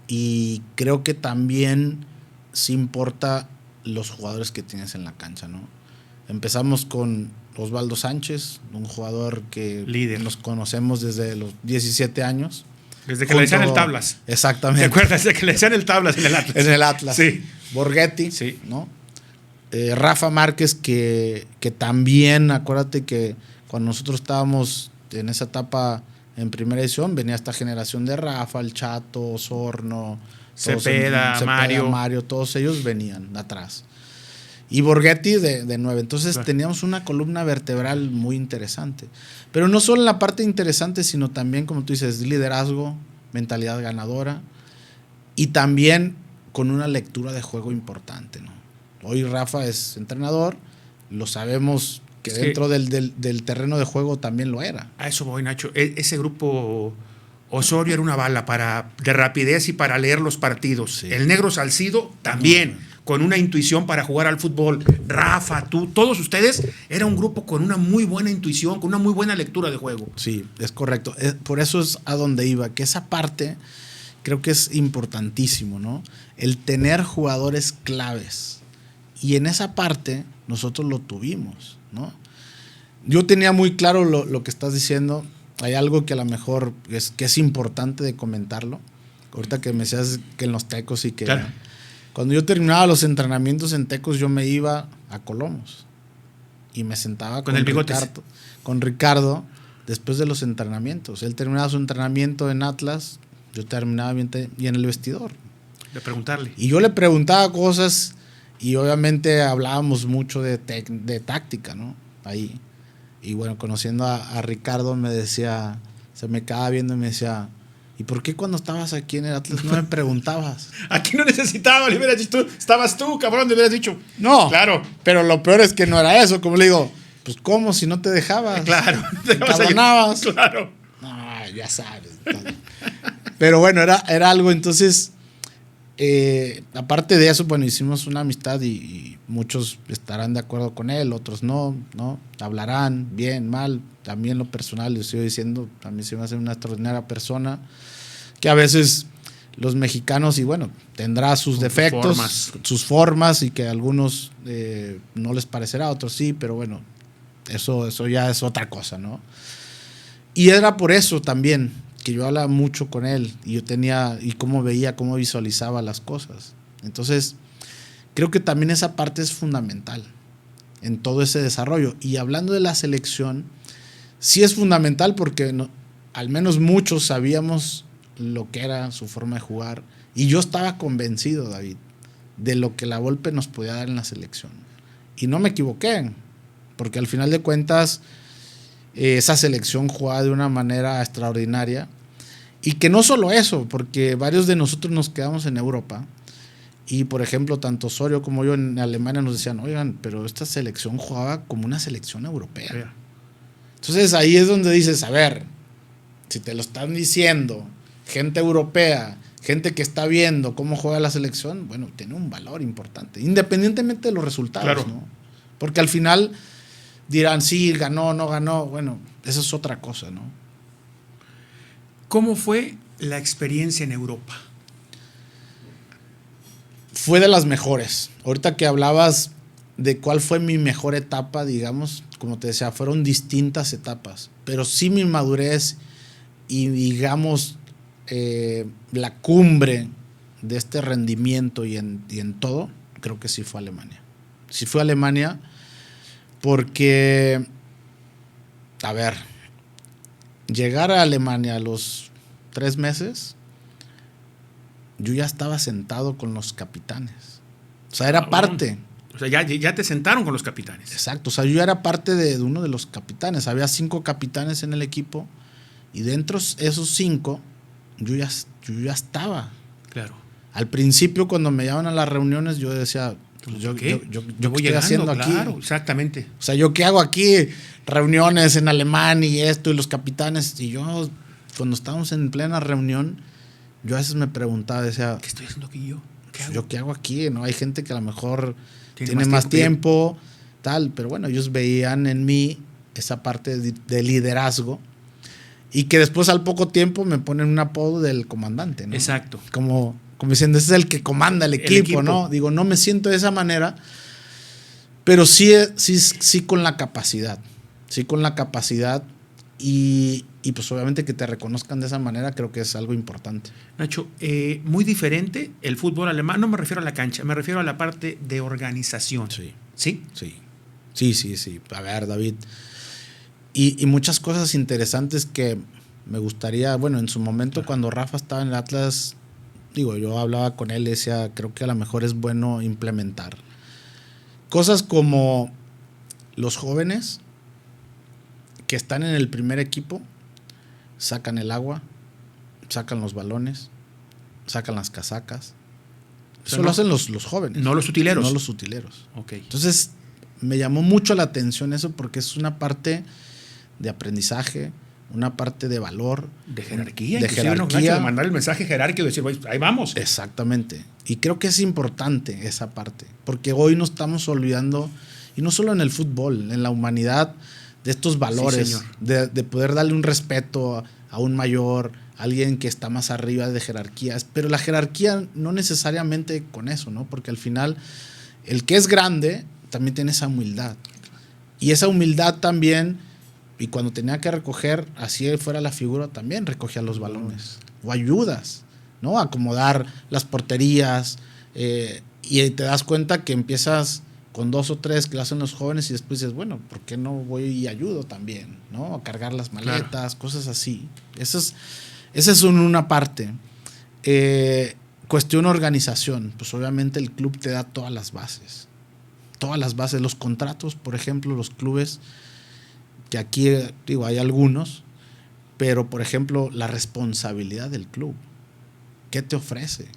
Y creo que también sí importa los jugadores que tienes en la cancha, ¿no? Empezamos con Osvaldo Sánchez, un jugador que nos conocemos desde los 17 años. Desde que le decían el Tablas. Exactamente. ¿Te acuerdas? Desde que le decían el Tablas en el Atlas. En el Atlas. Sí. Borghetti, ¿no? Rafa Márquez, que también, acuérdate que cuando nosotros estábamos en esa etapa en primera edición, venía esta generación de Rafa, el Chato, Osorno, Cepeda, Mario, todos ellos venían atrás. Y Borghetti de 9. Entonces teníamos una columna vertebral muy interesante. Pero no solo en la parte interesante, sino también, como tú dices, liderazgo, mentalidad ganadora, y también con una lectura de juego importante, ¿no? Hoy Rafa es entrenador, lo sabemos que dentro del terreno de juego también lo era. A eso voy, Nacho. Ese grupo Osorio era una bala de rapidez y para leer los partidos. Sí. El Negro Salcido también, con una intuición para jugar al fútbol. Rafa, tú, todos ustedes, era un grupo con una muy buena intuición, con una muy buena lectura de juego. Sí, es correcto. Por eso es a donde iba, que esa parte creo que es importantísimo, ¿no? El tener jugadores claves. Y en esa parte nosotros lo tuvimos, ¿no? Yo tenía muy claro lo que estás diciendo. Hay algo que a lo mejor es importante de comentarlo. Ahorita que me decías que en los Tecos y que... Claro. Cuando yo terminaba los entrenamientos en Tecos, yo me iba a Colomos. Y me sentaba con el bigote. Con Ricardo después de los entrenamientos. Él terminaba su entrenamiento en Atlas, yo terminaba y en el vestidor. De preguntarle. Y yo le preguntaba cosas y obviamente hablábamos mucho de táctica, ¿no? Ahí. Y bueno, conociendo a Ricardo me decía, se me quedaba viendo y me decía, ¿y por qué cuando estabas aquí en el Atlas no me preguntabas? Aquí no necesitaba, le hubieras dicho, estabas tú, cabrón, le hubieras dicho. No, claro. Pero lo peor es que no era eso, como le digo, pues ¿cómo si no te dejabas? Claro. Te cabronabas. Claro. No, ya sabes. Pero bueno, era algo, entonces, aparte de eso, bueno, hicimos una amistad y muchos estarán de acuerdo con él, otros no, hablarán bien, mal. También lo personal, les estoy diciendo, a mí se me hace una extraordinaria persona, que a veces los mexicanos, y bueno, tendrá sus defectos, sus formas, y que a algunos no les parecerá, a otros sí, pero bueno, eso ya es otra cosa, ¿no? Y era por eso también que yo hablaba mucho con él, y yo tenía, y cómo veía, cómo visualizaba las cosas. Entonces, creo que también esa parte es fundamental en todo ese desarrollo. Y hablando de la selección, sí es fundamental porque al menos muchos sabíamos lo que era su forma de jugar. Y yo estaba convencido, David, de lo que la Volpe nos podía dar en la selección. Y no me equivoqué, porque al final de cuentas esa selección jugaba de una manera extraordinaria. Y que no solo eso, porque varios de nosotros nos quedamos en Europa. Y por ejemplo, tanto Osorio como yo en Alemania nos decían, oigan, pero esta selección jugaba como una selección europea. Yeah. Entonces ahí es donde dices, a ver, si te lo están diciendo gente europea, gente que está viendo cómo juega la selección, bueno, tiene un valor importante, independientemente de los resultados, claro, ¿no? Porque al final dirán, sí, ganó, no ganó, bueno, eso es otra cosa, ¿no? ¿Cómo fue la experiencia en Europa? Fue de las mejores. Ahorita que hablabas de cuál fue mi mejor etapa, digamos, como te decía, fueron distintas etapas, pero sí mi madurez y digamos la cumbre de este rendimiento y en todo, creo que sí fue Alemania. Sí fue Alemania porque, a ver, llegar a Alemania a los 3 meses, yo ya estaba sentado con los capitanes. O sea, era parte. O sea, ya te sentaron con los capitanes. Exacto. O sea, yo ya era parte de uno de los capitanes. Había 5 capitanes en el equipo y dentro de esos 5 yo ya estaba. Claro. Al principio, cuando me llaman a las reuniones, yo decía, pues yo voy estoy llegando, haciendo claro, aquí. exactamente. O sea, ¿yo qué hago aquí? Reuniones en alemán y esto, y los capitanes. Y yo, cuando estábamos en plena reunión, yo a veces me preguntaba, decía, ¿qué estoy haciendo aquí yo? ¿Qué hago? ¿Yo qué hago aquí? ¿No? Hay gente que a lo mejor tiene más tiempo, tal, pero bueno, ellos veían en mí esa parte de liderazgo y que después al poco tiempo me ponen un apodo del comandante, ¿no? Exacto. Como diciendo, ese es el que comanda el equipo, ¿no? Digo, no me siento de esa manera, pero sí con la capacidad. Sí con la capacidad y pues obviamente que te reconozcan de esa manera creo que es algo importante. Nacho, muy diferente el fútbol alemán, no me refiero a la cancha, me refiero a la parte de organización. Sí. ¿Sí? Sí. A ver, David. Y muchas cosas interesantes que me gustaría, bueno, en su momento cuando Rafa estaba en el Atlas, digo, yo hablaba con él y decía, creo que a lo mejor es bueno implementar. Cosas como los jóvenes que están en el primer equipo, sacan el agua, sacan los balones, sacan las casacas. Eso lo hacen los jóvenes. No los utileros. No los utileros. Okay. Entonces, me llamó mucho la atención eso porque es una parte de aprendizaje, una parte de valor. De jerarquía. De jerarquía. De mandar el mensaje jerárquico y decir, ahí vamos. Exactamente. Y creo que es importante esa parte. Porque hoy nos estamos olvidando, y no solo en el fútbol, en la humanidad, de estos valores. Sí, de poder darle un respeto a un mayor, a alguien que está más arriba de jerarquías. Pero la jerarquía no necesariamente con eso, ¿no? Porque al final, el que es grande también tiene esa humildad. Y esa humildad también, y cuando tenía que recoger, así fuera la figura, también recogía los balones. O ayudas. ¿no? Acomodar las porterías, y te das cuenta que empiezas con 2 o 3 que lo hacen los jóvenes y después dices, bueno, ¿por qué no voy y ayudo también? ¿No? A cargar las maletas, cosas así. Esa es una parte. Cuestión organización, pues obviamente el club te da todas las bases. Todas las bases, los contratos, por ejemplo, los clubes, que aquí, digo, hay algunos, pero por ejemplo, la responsabilidad del club. ¿Qué te ofrece?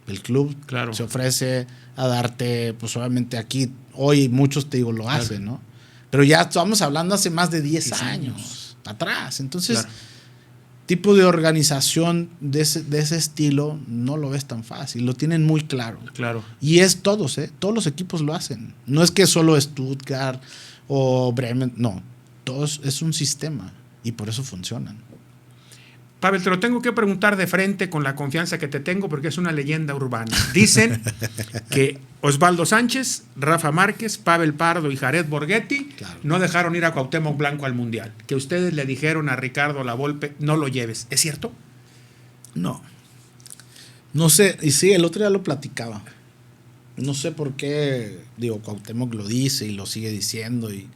El club se ofrece a darte, pues obviamente aquí, hoy muchos te digo lo hacen, ¿no? Pero ya estamos hablando hace más de 10 años atrás. Entonces, tipo de organización de ese estilo no lo ves tan fácil, lo tienen muy claro. Y es todos los equipos lo hacen. No es que solo Stuttgart o Bremen, no. Todos es un sistema y por eso funcionan. Pavel, te lo tengo que preguntar de frente con la confianza que te tengo porque es una leyenda urbana. Dicen que Osvaldo Sánchez, Rafa Márquez, Pavel Pardo y Jared Borghetti no dejaron ir a Cuauhtémoc Blanco al Mundial. Que ustedes le dijeron a Ricardo Lavolpe, no lo lleves. ¿Es cierto? No. No sé, y sí, el otro día lo platicaba. No sé por qué, digo, Cuauhtémoc lo dice y lo sigue diciendo y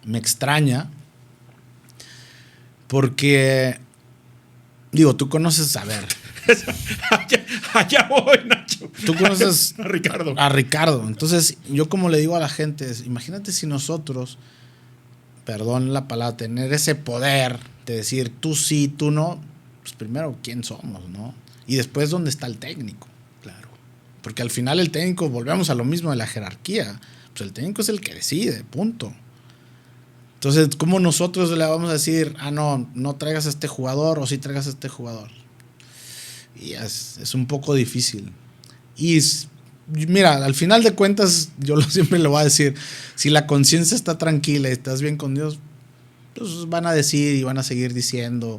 me extraña porque... Digo, tú conoces, a ver. allá voy, Nacho. Tú conoces a Ricardo. Entonces, yo como le digo a la gente, imagínate si nosotros, perdón la palabra, tener ese poder de decir tú sí, tú no, pues primero, ¿quién somos, no? Y después, ¿dónde está el técnico? Claro. Porque al final el técnico, volvemos a lo mismo de la jerarquía. Pues el técnico es el que decide, punto. Entonces, ¿cómo nosotros le vamos a decir, no traigas a este jugador o sí traigas a este jugador? Y es un poco difícil. Y mira, al final de cuentas, yo siempre lo voy a decir, si la conciencia está tranquila y estás bien con Dios, pues van a decir y van a seguir diciendo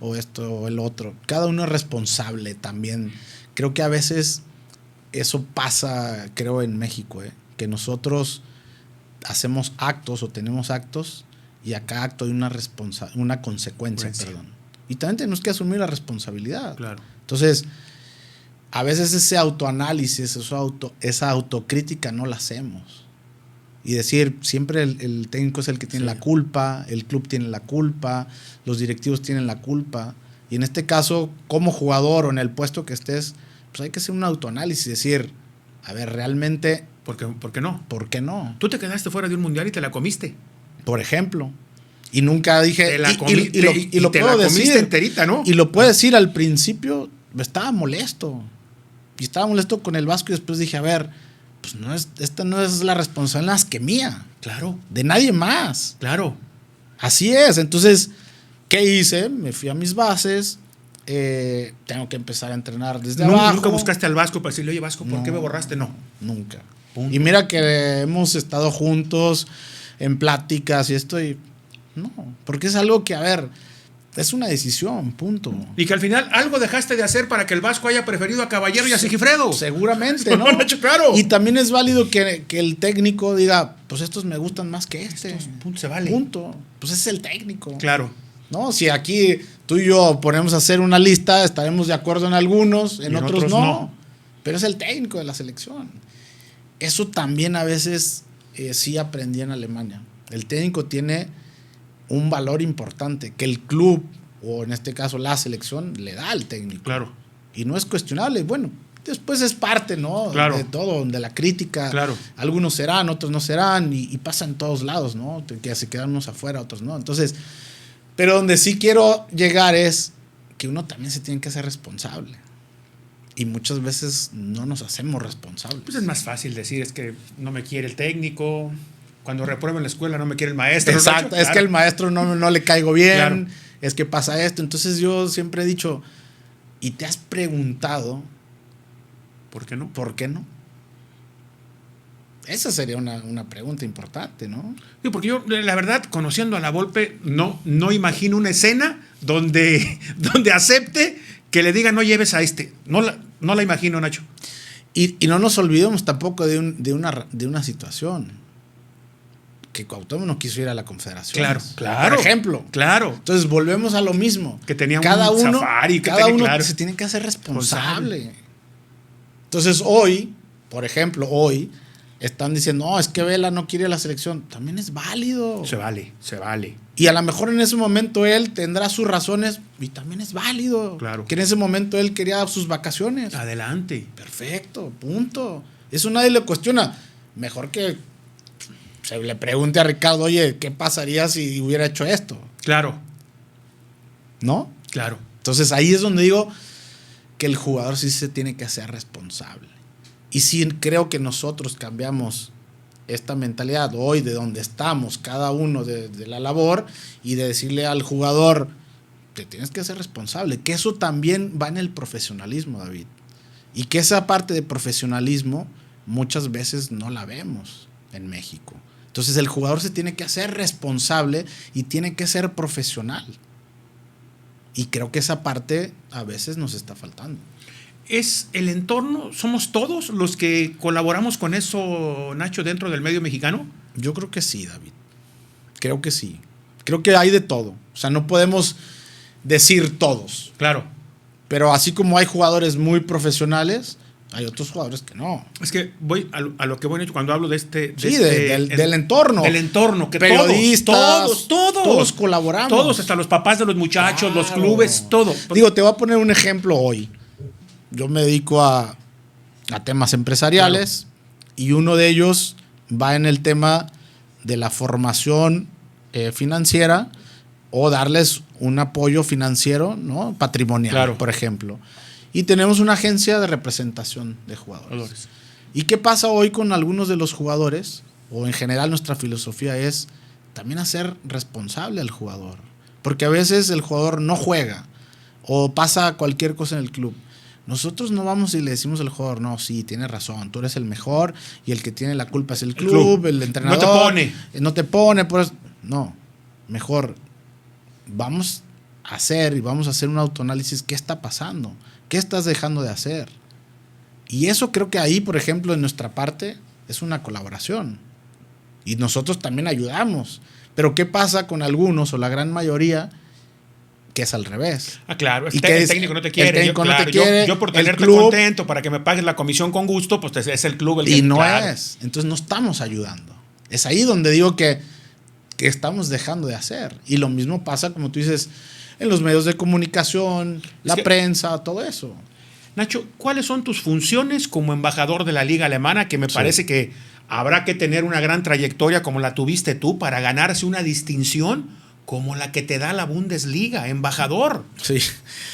o esto o el otro. Cada uno es responsable también. Creo que a veces eso pasa, creo, en México, que nosotros... hacemos actos o tenemos actos y a cada acto hay una consecuencia, perdón. Y también tenemos que asumir la responsabilidad. Claro. Entonces, a veces ese autoanálisis, esa autocrítica no la hacemos. Y decir, siempre el técnico es el que tiene la culpa, el club tiene la culpa, los directivos tienen la culpa. Y en este caso, como jugador o en el puesto que estés, pues hay que hacer un autoanálisis y decir, a ver, realmente... ¿Por qué no? ¿Por qué no? Tú te quedaste fuera de un mundial y te la comiste. Por ejemplo. Y nunca dije... y lo puedo decir. Comiste enterita, ¿no? Y lo puedo decir, al principio estaba molesto. Y estaba molesto con el Vasco y después dije, a ver, pues esta no es la responsabilidad más que mía. Claro. De nadie más. Claro. Así es. Entonces, ¿qué hice? Me fui a mis bases. Tengo que empezar a entrenar desde abajo. ¿Nunca buscaste al Vasco para decirle, oye, Vasco, ¿por qué me borraste? No. Nunca. Punto. Y mira que hemos estado juntos en pláticas y esto y no, porque es algo que, a ver, es una decisión, punto. Y que al final algo dejaste de hacer para que el Vasco haya preferido a Caballero y a Sigifredo. Seguramente, ¿no? Claro. Y también es válido que el técnico diga, pues estos me gustan más que este. Punto, se vale. Punto. Pues es el técnico. Claro. No, si aquí tú y yo ponemos a hacer una lista, estaremos de acuerdo en algunos, en otros no. Pero es el técnico de la selección. Eso también a veces sí aprendí en Alemania. El técnico tiene un valor importante que el club, o en este caso la selección, le da al técnico. Claro. Y no es cuestionable. Bueno, después es parte, ¿no? Claro. De todo, de la crítica. Claro. Algunos serán, otros no serán, y pasa en todos lados, ¿no? Que se quedan unos afuera, otros no. Entonces, pero donde sí quiero llegar es que uno también se tiene que hacer responsable. Y muchas veces no nos hacemos responsables. Pues es más fácil decir, es que no me quiere el técnico, cuando repruebo en la escuela no me quiere el maestro. Exacto, claro. Es que el maestro no le caigo bien, claro. Es que pasa esto. Entonces yo siempre he dicho, ¿y te has preguntado por qué no? ¿Por qué no? Esa sería una pregunta importante, ¿no? Sí, porque yo, la verdad, conociendo a Lavolpe, no imagino una escena donde acepte que le digan no lleves a este. No la imagino, Nacho. Y no nos olvidemos tampoco de una situación. que Cuauhtémoc no quiso ir a la Confederación. Claro. Por ejemplo. Claro. Entonces volvemos a lo mismo. Que tenía cada un uno, safari. Cada uno se tiene que hacer responsable. Entonces hoy, por ejemplo, están diciendo, no, es que Vela no quiere la selección. También es válido. Se vale. Y a lo mejor en ese momento él tendrá sus razones y también es válido. Claro. Que en ese momento él quería sus vacaciones. Adelante. Perfecto, punto. Eso nadie le cuestiona. Mejor que se le pregunte a Ricardo, oye, ¿qué pasaría si hubiera hecho esto? Claro. ¿No? Claro. Entonces ahí es donde digo que el jugador sí se tiene que hacer responsable. Y sí creo que nosotros cambiamos esta mentalidad hoy de donde estamos, cada uno de la labor, y de decirle al jugador, te tienes que hacer responsable, que eso también va en el profesionalismo, David. Y que esa parte de profesionalismo muchas veces no la vemos en México. Entonces el jugador se tiene que hacer responsable y tiene que ser profesional. Y creo que esa parte a veces nos está faltando. ¿Es el entorno? ¿Somos todos los que colaboramos con eso, Nacho, dentro del medio mexicano? Yo creo que sí, David. Creo que sí. Creo que hay de todo. O sea, no podemos decir todos. Claro. Pero así como hay jugadores muy profesionales, hay otros jugadores que no. Es que voy a lo que voy a cuando hablo de este... Del entorno. Del entorno. Que periodistas, todos colaboramos. Todos, hasta los papás de los muchachos, los clubes, todo. Digo, te voy a poner un ejemplo hoy. Yo me dedico a temas empresariales, y uno de ellos va en el tema de la formación financiera o darles un apoyo financiero, ¿no? Patrimonial, por ejemplo. Y tenemos una agencia de representación de jugadores. ¿Y qué pasa hoy con algunos de los jugadores? O en general nuestra filosofía es también hacer responsable al jugador. Porque a veces el jugador no juega o pasa cualquier cosa en el club. Nosotros no vamos y le decimos al jugador, no, sí, tienes razón, tú eres el mejor y el que tiene la culpa es el club, el entrenador. No te pone. No, mejor vamos a hacer un autoanálisis. ¿Qué está pasando? ¿Qué estás dejando de hacer? Y eso creo que ahí, por ejemplo, en nuestra parte es una colaboración. Y nosotros también ayudamos. Pero ¿qué pasa con algunos o la gran mayoría? Que es al revés. Claro, el técnico no te quiere. Yo por tenerte club, contento para que me pagues la comisión con gusto, pues es el club el que... Y no es. Entonces no estamos ayudando. Es ahí donde digo que estamos dejando de hacer. Y lo mismo pasa, como tú dices, en los medios de comunicación, la prensa, todo eso. Nacho, ¿cuáles son tus funciones como embajador de la Liga Alemana? Que me parece que habrá que tener una gran trayectoria como la tuviste tú para ganarse una distinción como la que te da la Bundesliga, embajador. Sí.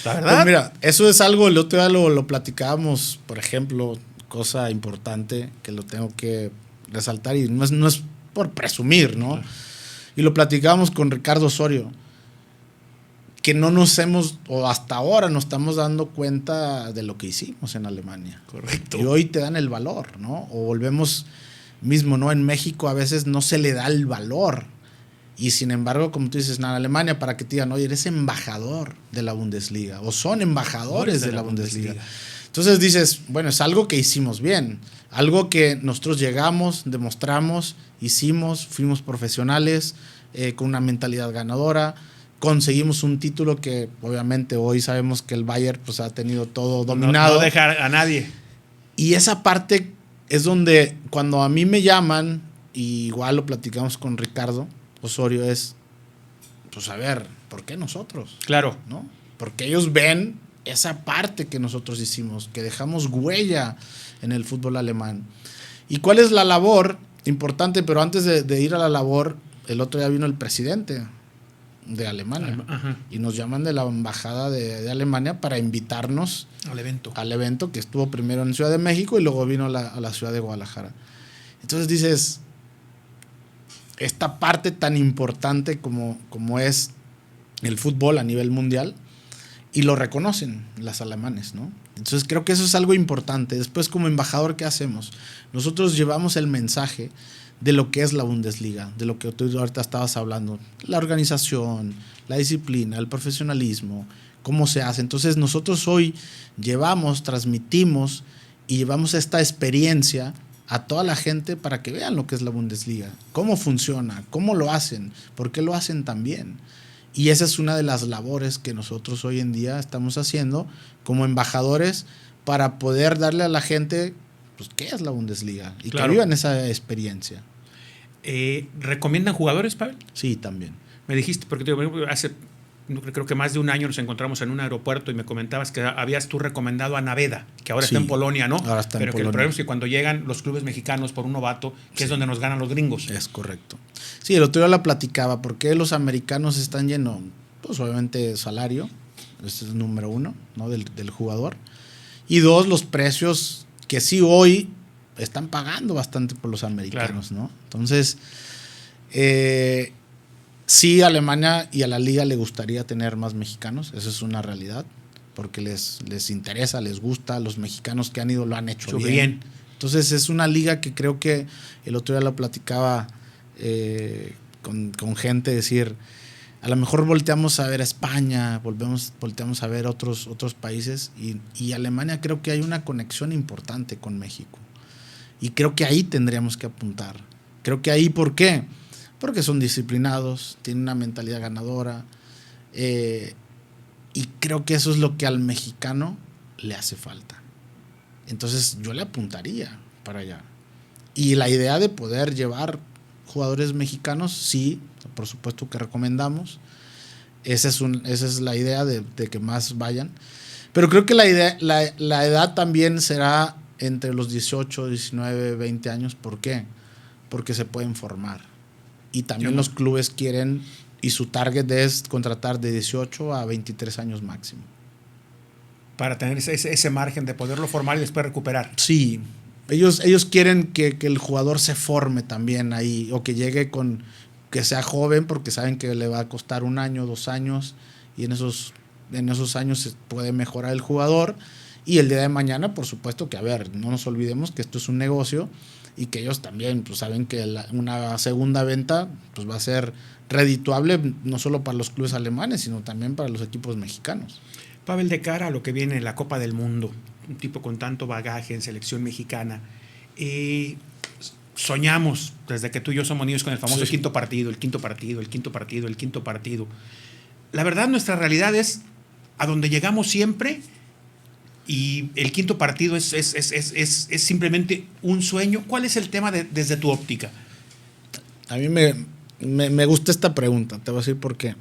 ¿La verdad? Pues mira, eso es algo, el otro día lo platicábamos, por ejemplo, cosa importante que lo tengo que resaltar y no es por presumir, ¿no? Claro. Y lo platicábamos con Ricardo Osorio, que no nos hemos, o hasta ahora nos estamos dando cuenta de lo que hicimos en Alemania. Correcto. Y hoy te dan el valor, ¿no? O volvemos mismo, ¿no? En México a veces no se le da el valor. Y sin embargo, como tú dices, en Alemania, para que te digan, oye, eres embajador de la Bundesliga, o son embajadores de la Bundesliga. Entonces dices, bueno, es algo que hicimos bien, algo que nosotros llegamos, demostramos, hicimos, fuimos profesionales, con una mentalidad ganadora, conseguimos un título que obviamente hoy sabemos que el Bayern pues, ha tenido todo dominado. No dejar a nadie. Y esa parte es donde cuando a mí me llaman, y igual lo platicamos con Ricardo Osorio, es, pues a ver, ¿por qué nosotros? Claro. ¿No? Porque ellos ven esa parte que nosotros hicimos, que dejamos huella en el fútbol alemán. ¿Y cuál es la labor? Importante, pero antes de ir a la labor, el otro día vino el presidente de Alemania. Ajá. Y nos llaman de la embajada de Alemania para invitarnos al evento que estuvo primero en Ciudad de México y luego vino a la ciudad de Guadalajara. Entonces dices, esta parte tan importante como es el fútbol a nivel mundial, y lo reconocen los alemanes, ¿no? Entonces creo que eso es algo importante. Después, como embajador, ¿qué hacemos? Nosotros llevamos el mensaje de lo que es la Bundesliga, de lo que tú ahorita estabas hablando, la organización, la disciplina, el profesionalismo, cómo se hace. Entonces nosotros hoy llevamos, transmitimos y llevamos esta experiencia a toda la gente para que vean lo que es la Bundesliga, cómo funciona, cómo lo hacen, por qué lo hacen tan bien. Y esa es una de las labores que nosotros hoy en día estamos haciendo como embajadores para poder darle a la gente pues, qué es la Bundesliga y que vivan esa experiencia. ¿Recomiendan jugadores, Pavel? Sí, también. Me dijiste, porque hace creo que más de un año nos encontramos en un aeropuerto y me comentabas que habías tú recomendado a Naveda, que ahora está en Polonia, ¿no? Ahora está en Polonia. Que el problema es que cuando llegan los clubes mexicanos por un novato, que es donde nos ganan los gringos. Es correcto. Sí, el otro día la platicaba. ¿Por qué los americanos están llenos? Pues obviamente salario, ese es el número uno, ¿no? del jugador. Y dos, los precios que sí hoy están pagando bastante por los americanos, ¿no? Entonces, sí, a Alemania y a la liga le gustaría tener más mexicanos, eso es una realidad, porque les interesa, les gusta, los mexicanos que han ido lo han hecho bien. Entonces es una liga que creo que el otro día lo platicaba con gente, decir, a lo mejor volteamos a ver a España, volteamos a ver otros países y Alemania creo que hay una conexión importante con México. Y creo que ahí tendríamos que apuntar. Creo que ahí, ¿por qué? Porque son disciplinados, tienen una mentalidad ganadora. Y creo que eso es lo que al mexicano le hace falta. Entonces yo le apuntaría para allá. Y la idea de poder llevar jugadores mexicanos, sí, por supuesto que recomendamos. Esa es la idea de que más vayan. Pero creo que la edad también será entre los 18, 19, 20 años. ¿Por qué? Porque se pueden formar. Y también los clubes quieren, y su target es contratar de 18 a 23 años máximo. Para tener ese margen de poderlo formar y después recuperar. Sí, ellos quieren que el jugador se forme también ahí, o que llegue que sea joven, porque saben que le va a costar 1 año, 2 años, y en esos años se puede mejorar el jugador. Y el día de mañana, por supuesto que, a ver, no nos olvidemos que esto es un negocio y que ellos también pues, saben que una segunda venta pues, va a ser redituable no solo para los clubes alemanes, sino también para los equipos mexicanos. Pavel, de cara a lo que viene en la Copa del Mundo, un tipo con tanto bagaje en selección mexicana, soñamos, desde que tú y yo somos niños, con el famoso quinto partido. La verdad, nuestra realidad es a donde llegamos siempre. Y el quinto partido es simplemente un sueño. ¿Cuál es el tema desde tu óptica? A mí me gusta esta pregunta. Te voy a decir por qué.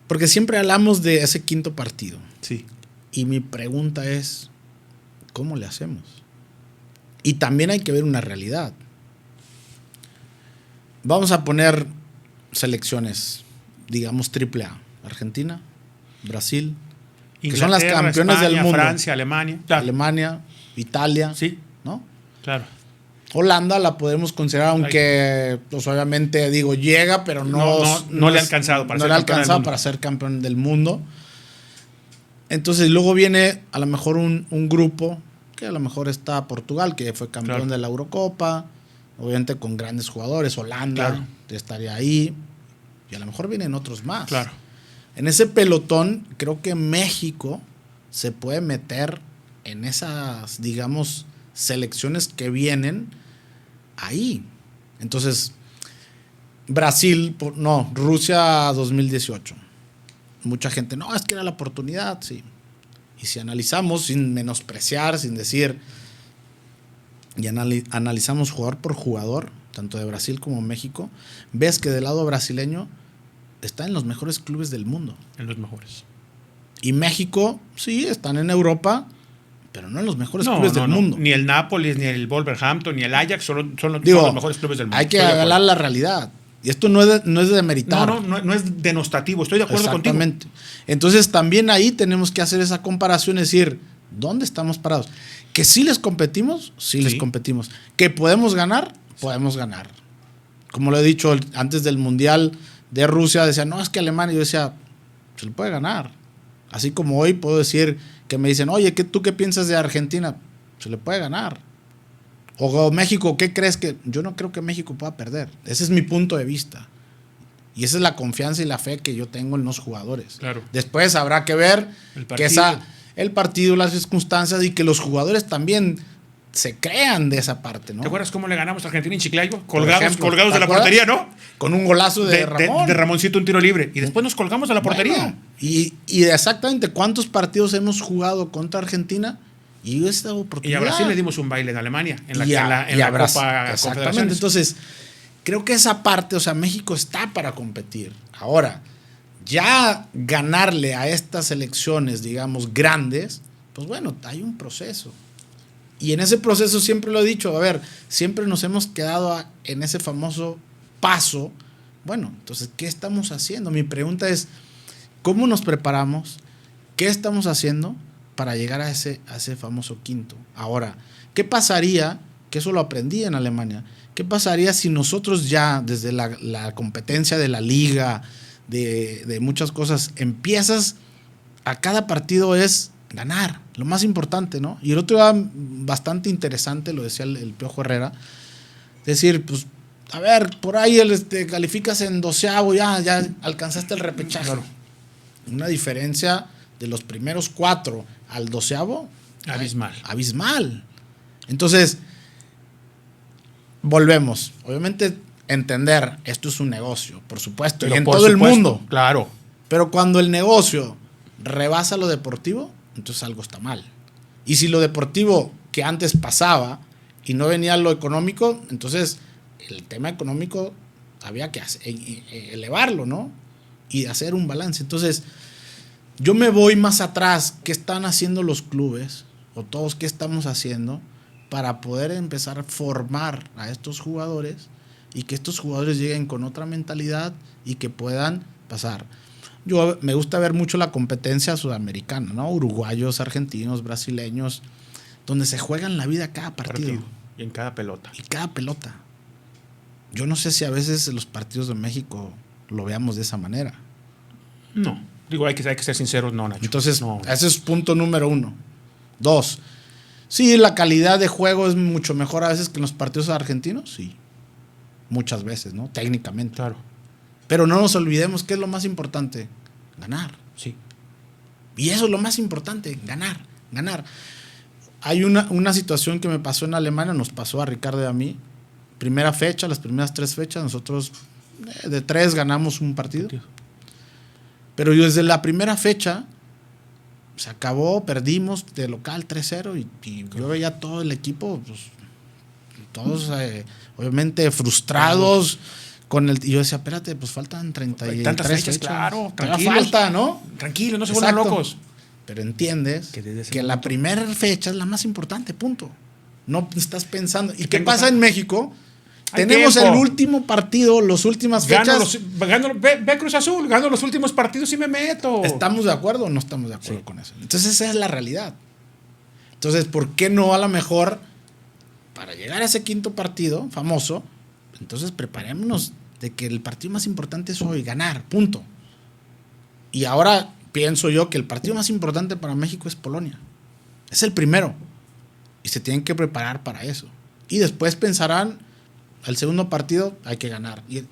Porque siempre hablamos de ese quinto partido. Sí. Y mi pregunta es, ¿cómo le hacemos? Y también hay que ver una realidad. Vamos a poner selecciones, digamos AAA. Argentina, Brasil, que son las campeonas España, del mundo. Francia, Alemania. Claro. Alemania, Italia. Sí. ¿No? Claro. Holanda la podemos considerar, aunque pues obviamente digo llega, pero no le ha alcanzado para ser campeón del mundo. Entonces luego viene a lo mejor un grupo que a lo mejor está Portugal, que fue campeón de la Eurocopa, obviamente con grandes jugadores. Holanda estaría ahí y a lo mejor vienen otros más. Claro. En ese pelotón, creo que México se puede meter en esas, digamos, selecciones que vienen ahí. Entonces, Rusia 2018. Mucha gente, no, es que era la oportunidad, sí. Y si analizamos, sin menospreciar, sin decir, y analizamos jugador por jugador, tanto de Brasil como México, ves que del lado brasileño está en los mejores clubes del mundo. En los mejores. Y México, sí, están en Europa, pero no en los mejores clubes del mundo. Ni el Nápoles, ni el Wolverhampton, ni el Ajax son los mejores clubes del mundo. Hay que hablar la realidad. Y esto no es de demeritar. No es denostativo. Estoy de acuerdo contigo. Exactamente. Entonces también ahí tenemos que hacer esa comparación, es decir, ¿dónde estamos parados? Que sí les competimos, les competimos. Que podemos ganar. Como lo he dicho antes del Mundial de Rusia, decía, no, es que Alemania, yo decía, se le puede ganar. Así como hoy puedo decir que me dicen, oye, ¿tú qué piensas de Argentina? Se le puede ganar. O México, ¿qué crees que? Yo no creo que México pueda perder. Ese es mi punto de vista. Y esa es la confianza y la fe que yo tengo en los jugadores. Claro. Después habrá que ver el partido, las circunstancias y que los jugadores también se crean de esa parte, ¿no? ¿Te acuerdas cómo le ganamos a Argentina en Chiclayo? Colgados De la portería, ¿no? Con un golazo de Ramón. De Ramoncito, un tiro libre. Y después nos colgamos de la portería. Bueno, y exactamente cuántos partidos hemos jugado contra Argentina y esta oportunidad. Y a Brasil le dimos un baile en Alemania, en la Copa exactamente. Confederaciones. Entonces, creo que esa parte, o sea, México está para competir. Ahora, ya ganarle a estas selecciones, digamos, grandes, pues bueno, hay un proceso. Y en ese proceso siempre lo he dicho, a ver, siempre nos hemos quedado en ese famoso paso. Bueno, entonces, ¿qué estamos haciendo? Mi pregunta es, ¿cómo nos preparamos? ¿Qué estamos haciendo para llegar a ese famoso quinto? Ahora, ¿qué pasaría? Que eso lo aprendí en Alemania. ¿Qué pasaría si nosotros ya, desde la competencia de la liga, de muchas cosas, empiezas a cada partido es ganar, lo más importante, ¿no? Y el otro día, bastante interesante, lo decía el Piojo Herrera, decir, pues, a ver, por ahí calificas en 12avo, ya alcanzaste el repechaje. Claro. Una diferencia de los primeros 4 al 12avo. Abismal. Entonces, volvemos. Obviamente, entender, esto es un negocio, por supuesto, pero y en todo el mundo. Claro. Pero cuando el negocio rebasa lo deportivo, entonces algo está mal. Y si lo deportivo que antes pasaba y no venía lo económico, entonces el tema económico había que elevarlo, ¿no? Y hacer un balance. Entonces, yo me voy más atrás. ¿Qué están haciendo los clubes? O todos, ¿qué estamos haciendo para poder empezar a formar a estos jugadores y que estos jugadores lleguen con otra mentalidad y que puedan pasar? Yo me gusta ver mucho la competencia sudamericana, ¿no? Uruguayos, argentinos, brasileños, donde se juegan la vida cada partido. Y en cada pelota. Yo no sé si a veces los partidos de México lo veamos de esa manera. No. Digo, hay que ser sinceros, no, Nacho. Entonces, ese es punto número 1. 2. Sí, la calidad de juego es mucho mejor a veces que en los partidos argentinos. Sí. Muchas veces, ¿no? Técnicamente. Claro. Pero no nos olvidemos que es lo más importante, ganar. Sí. Y eso es lo más importante, ganar. Hay una situación que me pasó en Alemania, nos pasó a Ricardo y a mí. Primera fecha, las primeras 3 fechas, nosotros de 3 ganamos un partido. Pero yo desde la primera fecha, se acabó, perdimos de local 3-0 y yo veía todo el equipo, pues, todos obviamente frustrados. Y yo decía, espérate, pues faltan 33 tantas fechas, claro, tranquilo. Falta, ¿no? Tranquilo, no se vuelvan locos. Pero entiendes que la primera fecha es la más importante, punto. No estás pensando. ¿Y qué pasa en México? Tenemos el último partido, las últimas fechas. Ve Cruz Azul, gano los últimos partidos y me meto. ¿Estamos de acuerdo o no estamos de acuerdo con eso? Entonces esa es la realidad. Entonces, ¿por qué no a lo mejor para llegar a ese quinto partido famoso, entonces preparémonos de que el partido más importante es hoy, ganar, punto. Y ahora pienso yo que el partido más importante para México es Polonia. Es el primero. Y se tienen que preparar para eso. Y después pensarán, al segundo partido hay que ganar. Y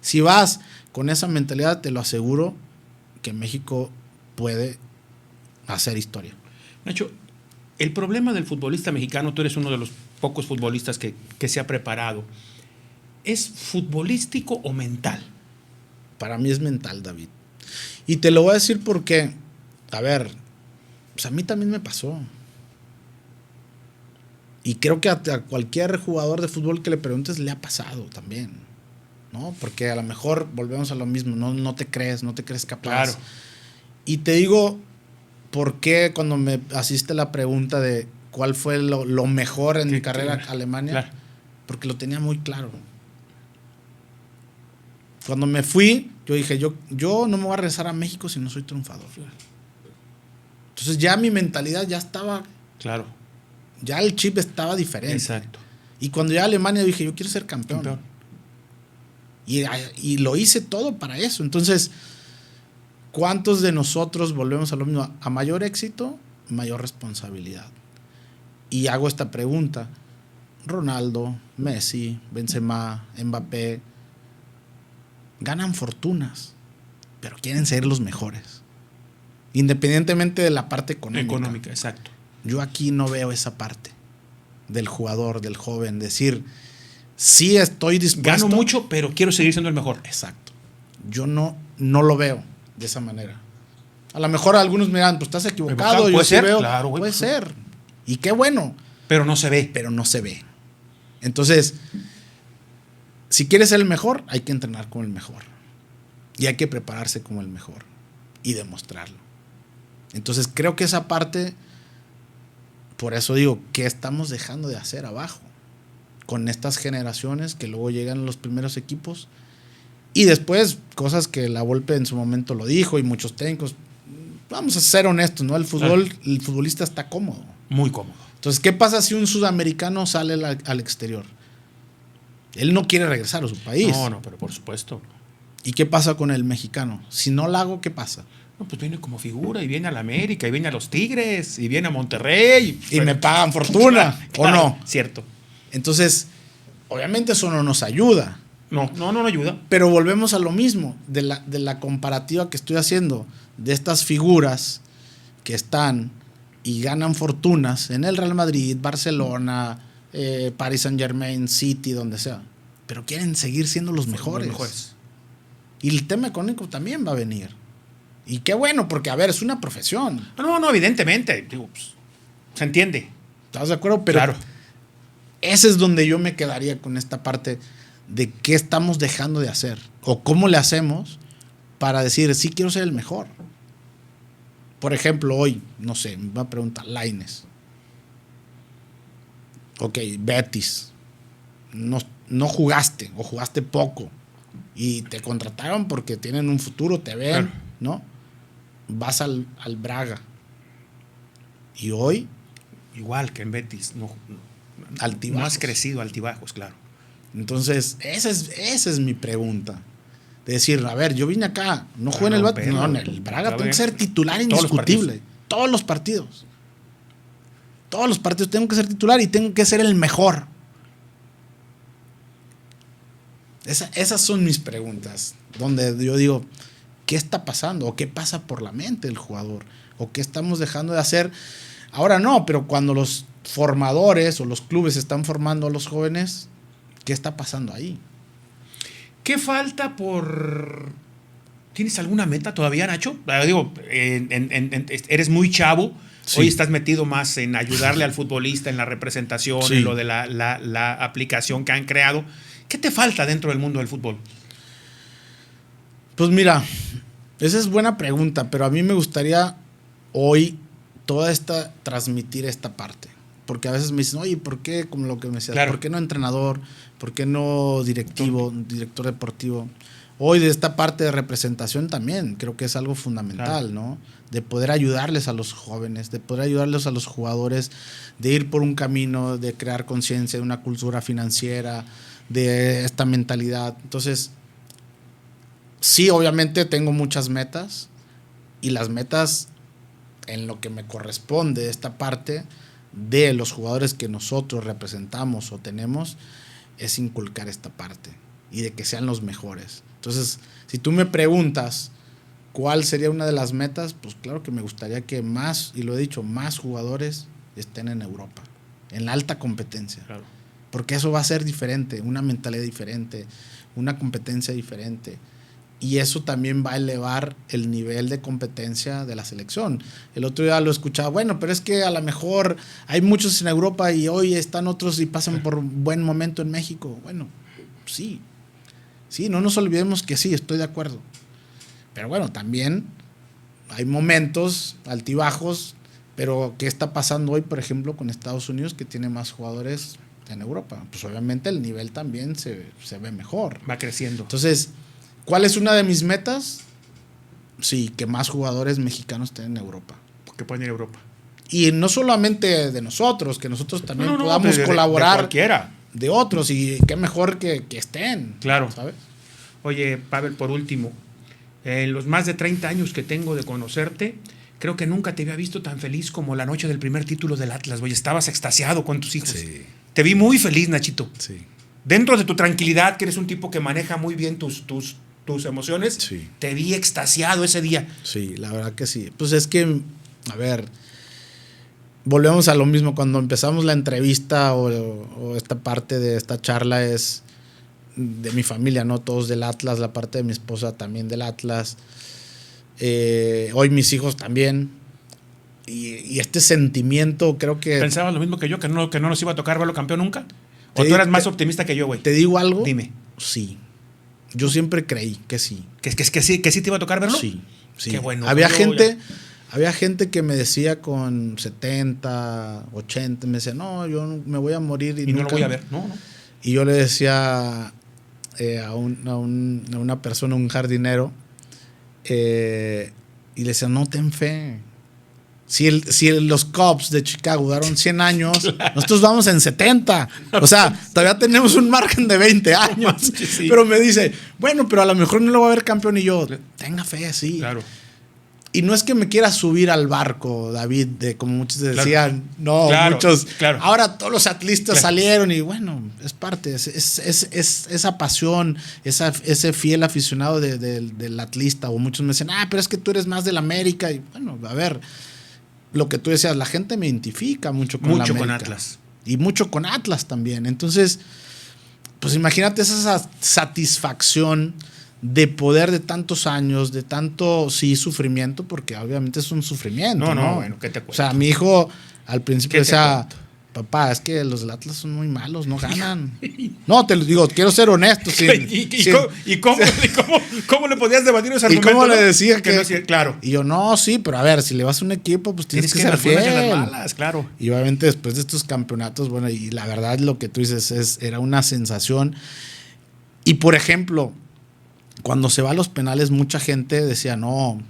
si vas con esa mentalidad, te lo aseguro que México puede hacer historia. Nacho, el problema del futbolista mexicano, tú eres uno de los pocos futbolistas que se ha preparado, ¿es futbolístico o mental? Para mí es mental, David. Y te lo voy a decir porque, a ver, pues a mí también me pasó. Y creo que a cualquier jugador de fútbol que le preguntes le ha pasado también, ¿no? Porque a lo mejor volvemos a lo mismo, no te crees capaz. Claro. Y te digo, ¿por qué cuando me hiciste la pregunta de cuál fue lo mejor en mi carrera en Alemania? Claro. Porque lo tenía muy claro. Cuando me fui, yo dije, yo no me voy a regresar a México si no soy triunfador. Entonces ya mi mentalidad ya estaba... Claro. Ya el chip estaba diferente. Exacto. Y cuando llegué a Alemania dije, yo quiero ser campeón. Y lo hice todo para eso. Entonces, ¿cuántos de nosotros volvemos a lo mismo? A mayor éxito, mayor responsabilidad. Y hago esta pregunta. Ronaldo, Messi, Benzema, Mbappé, ganan fortunas, pero quieren ser los mejores. Independientemente de la parte económica. Exacto. Yo aquí no veo esa parte. del jugador, del joven, decir, sí estoy dispuesto. Gano mucho, pero quiero seguir siendo el mejor. Exacto. Yo no lo veo de esa manera. A lo mejor algunos me dirán, pues estás equivocado. ¿Puede ser? Veo, claro, güey. puede ser. Y qué bueno. Pero no se ve. Pero no se ve. Entonces, si quieres ser el mejor, hay que entrenar como el mejor. Y hay que prepararse como el mejor. Y demostrarlo. Entonces, creo que esa parte, por eso digo, ¿qué estamos dejando de hacer abajo? Con estas generaciones que luego llegan a los primeros equipos. Y después, cosas que la Volpe en su momento lo dijo y muchos técnicos. Vamos a ser honestos, ¿no? El futbolista está cómodo. Muy cómodo. Entonces, ¿qué pasa si un sudamericano sale al exterior? Él no quiere regresar a su país. No, pero por supuesto. ¿Y qué pasa con el mexicano? Si no la hago, ¿qué pasa? No, pues viene como figura y viene a la América y viene a los Tigres y viene a Monterrey. Y me pagan fortuna, ¿o no? Cierto. Entonces, obviamente eso no nos ayuda. No ayuda. Pero volvemos a lo mismo, de la comparativa que estoy haciendo, de estas figuras que están y ganan fortunas en el Real Madrid, Barcelona, Paris Saint-Germain, City, donde sea. Pero quieren seguir siendo los mejores. Y el tema económico también va a venir. Y qué bueno, porque, a ver, es una profesión. No, evidentemente. Digo, pues, se entiende. ¿Estás de acuerdo? Pero claro. Ese es donde yo me quedaría con esta parte de qué estamos dejando de hacer. O cómo le hacemos para decir, sí quiero ser el mejor. Por ejemplo, hoy, no sé, me va a preguntar Lainez. Ok, Betis. No jugaste o jugaste poco. Y te contrataron porque tienen un futuro, te ven, claro, ¿no? Vas al Braga. Y hoy... Igual que en Betis. No has crecido, altibajos, claro. Entonces, esa es mi pregunta. De decir, a ver, yo vine acá, no jugué en el Betis. No, en el Braga tengo que ser titular indiscutible. Todos los partidos. Todos los partidos tengo que ser titular y tengo que ser el mejor. Esas son mis preguntas, donde yo digo, ¿qué está pasando? ¿O qué pasa por la mente del jugador? ¿O qué estamos dejando de hacer? Ahora no, pero cuando los formadores o los clubes están formando a los jóvenes, ¿qué está pasando ahí? ¿Qué falta por...? ¿Tienes alguna meta todavía, Nacho? Digo, eres muy chavo. Sí. Hoy estás metido más en ayudarle al futbolista, en la representación, sí, en lo de la aplicación que han creado. ¿Qué te falta dentro del mundo del fútbol? Pues mira, esa es buena pregunta, pero a mí me gustaría hoy transmitir esta parte. Porque a veces me dicen, oye, ¿por qué? Como lo que me decías, claro, ¿por qué no entrenador? ¿Por qué no director deportivo? Hoy de esta parte de representación también creo que es algo fundamental, claro, ¿no? De poder ayudarles a los jóvenes, de poder ayudarles a los jugadores, de ir por un camino, de crear conciencia, de una cultura financiera, de esta mentalidad. Entonces, sí, obviamente tengo muchas metas y las metas en lo que me corresponde esta parte de los jugadores que nosotros representamos o tenemos es inculcar esta parte y de que sean los mejores. Entonces, si tú me preguntas cuál sería una de las metas, pues claro que me gustaría que más, y lo he dicho, más jugadores estén en Europa, en la alta competencia. Claro. Porque eso va a ser diferente, una mentalidad diferente, una competencia diferente. Y eso también va a elevar el nivel de competencia de la selección. El otro día lo escuchaba, bueno, pero es que a lo mejor hay muchos en Europa y hoy están otros y pasan por un buen momento en México. Bueno, sí. Sí, no nos olvidemos que sí, estoy de acuerdo. Pero bueno, también hay momentos altibajos, pero ¿qué está pasando hoy, por ejemplo, con Estados Unidos, que tiene más jugadores en Europa? Pues obviamente el nivel también se ve mejor. Va creciendo. Entonces, ¿cuál es una de mis metas? Sí, que más jugadores mexicanos estén en Europa. Que puedan ir a Europa. Y no solamente de nosotros, que nosotros también podamos colaborar. De cualquiera. De otros, y qué mejor que estén. Claro. ¿Sabes? Oye, Pavel, por último, en los más de 30 años que tengo de conocerte, creo que nunca te había visto tan feliz como la noche del primer título del Atlas. Oye, estabas extasiado con tus hijos. Sí. Te vi muy feliz, Nachito. Sí. Dentro de tu tranquilidad, que eres un tipo que maneja muy bien tus emociones, sí, te vi extasiado ese día. Sí, la verdad que sí. Pues es que, a ver, volvemos a lo mismo. Cuando empezamos la entrevista o esta parte de esta charla es de mi familia, ¿no? Todos del Atlas, la parte de mi esposa también del Atlas. Hoy mis hijos también. Y este sentimiento creo que... ¿Pensabas lo mismo que yo, que no nos iba a tocar verlo campeón nunca? ¿O tú eras más optimista que yo, güey? ¿Te digo algo? Dime. Sí. Yo siempre creí que sí. ¿Que sí te iba a tocar verlo? Sí. Qué bueno. Había gente que me decía con 70, 80, me decía, no, yo me voy a morir y no lo voy a ver. No. Y yo le decía a una persona, un jardinero, y le decía, no, ten fe. Si los Cubs de Chicago duraron 100 años, claro, nosotros vamos en 70. O sea, todavía tenemos un margen de 20 años. Sí. Pero me dice, bueno, pero a lo mejor no lo va a ver campeón. Y yo, tenga fe, sí. Claro. Y no es que me quiera subir al barco, David, de como muchos decían, claro. No, claro, muchos. Claro. Ahora todos los atlistas salieron y bueno, es parte, es esa pasión, ese fiel aficionado del atlista. O muchos me dicen, pero es que tú eres más del América. Y bueno, a ver, lo que tú decías, la gente me identifica mucho con la América. Mucho con Atlas. Y mucho con Atlas también. Entonces, pues imagínate esa satisfacción de poder de tantos años, de tanto, sí, sufrimiento, porque obviamente es un sufrimiento, ¿no? Bueno, ¿qué te cuento? O sea, mi hijo al principio decía, papá, es que los del Atlas son muy malos, no ganan. No, te lo digo, quiero ser honesto. ¿Cómo le podías debatir ese argumento? ¿Y cómo le decía que no, sí, claro? Y yo, no, sí, pero a ver, si le vas a un equipo, pues tienes que ser fiel. Las malas, claro. Y obviamente después de estos campeonatos, bueno, y la verdad lo que tú dices era una sensación. Y por ejemplo, cuando se va a los penales, mucha gente decía, no,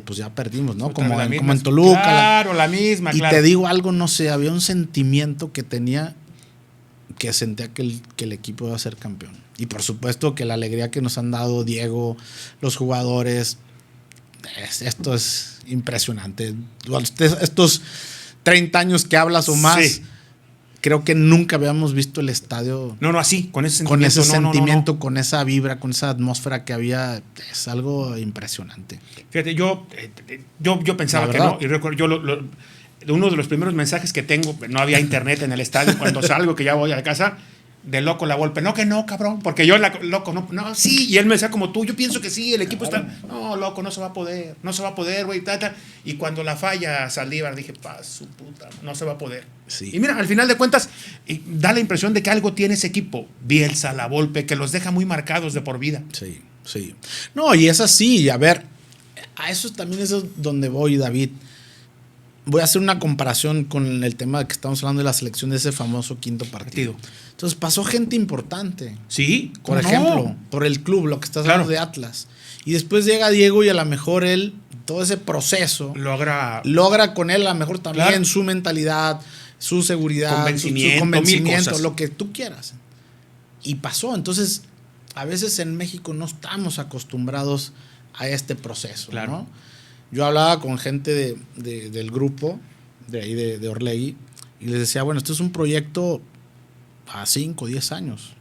pues ya perdimos, ¿no? Como en Toluca. Claro, la misma, y claro. te digo algo, no sé, había un sentimiento que sentía que el equipo iba a ser campeón. Y por supuesto que la alegría que nos han dado Diego, los jugadores, esto es impresionante. Estos 30 años que hablas o más, sí, creo que nunca habíamos visto el estadio. No, así, con ese sentimiento. Con esa vibra, con esa atmósfera que había. Es algo impresionante. Fíjate, yo pensaba que no. Y recuerdo, uno de los primeros mensajes que tengo, no había internet en el estadio, cuando salgo, que ya voy a casa, de Loco La Volpe. No, que no, cabrón, porque yo, Loco, no, sí. Y él me decía como tú, yo pienso que sí, el equipo está. No, Loco, no se va a poder, güey, Y cuando la falla Saldívar, dije, su puta, no se va a poder. Sí. Y mira, al final de cuentas, da la impresión de que algo tiene ese equipo, Bielsa, La Volpe, que los deja muy marcados de por vida. Sí, sí. No, y es así, a ver, a eso también es donde voy, David. Voy a hacer una comparación con el tema de que estamos hablando de la selección de ese famoso quinto partido. Entonces pasó gente importante. Sí. Por ejemplo, por el club, lo que estás hablando de Atlas. Y después llega Diego y a lo mejor él, todo ese proceso, logra con él a lo mejor también su mentalidad, su seguridad, su convencimiento, lo que tú quieras. Y pasó. Entonces, a veces en México no estamos acostumbrados a este proceso, ¿no? Yo hablaba con gente del grupo, de ahí de Orlegui, y les decía, bueno, esto es un proyecto a 5, 10 años.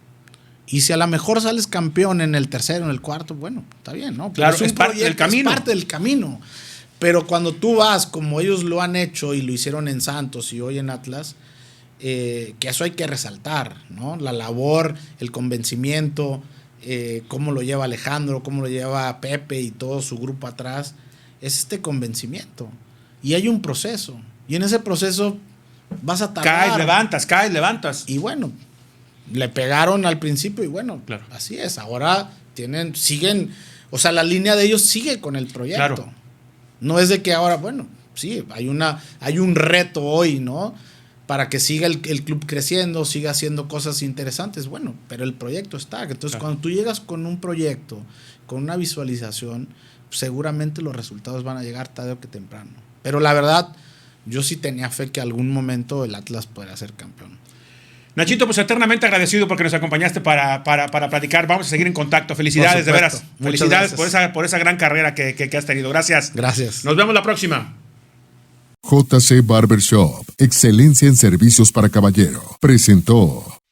Y si a lo mejor sales campeón en el tercero, en el cuarto, bueno, está bien, ¿no? Claro, es parte del camino. Es parte del camino. Pero cuando tú vas, como ellos lo han hecho y lo hicieron en Santos y hoy en Atlas, que eso hay que resaltar, ¿no? La labor, el convencimiento, cómo lo lleva Alejandro, cómo lo lleva Pepe y todo su grupo atrás, es este convencimiento. Y hay un proceso. Y en ese proceso vas a tardar. Caes, levantas. Y bueno, le pegaron al principio y bueno, claro, así es. Ahora siguen, o sea, la línea de ellos sigue con el proyecto. Claro. No es de que ahora, bueno, sí, hay un reto hoy, ¿no? Para que siga el club creciendo, siga haciendo cosas interesantes. Bueno, pero el proyecto está. Entonces, cuando tú llegas con un proyecto, con una visualización, seguramente los resultados van a llegar tarde o que temprano. Pero la verdad, yo sí tenía fe que algún momento el Atlas podría ser campeón. Nachito, pues eternamente agradecido porque nos acompañaste para platicar. Vamos a seguir en contacto. Felicidades, de veras. Felicidades por esa gran carrera que has tenido. Gracias. Gracias. Nos vemos la próxima. JC Barbershop, excelencia en servicios para caballero, presentó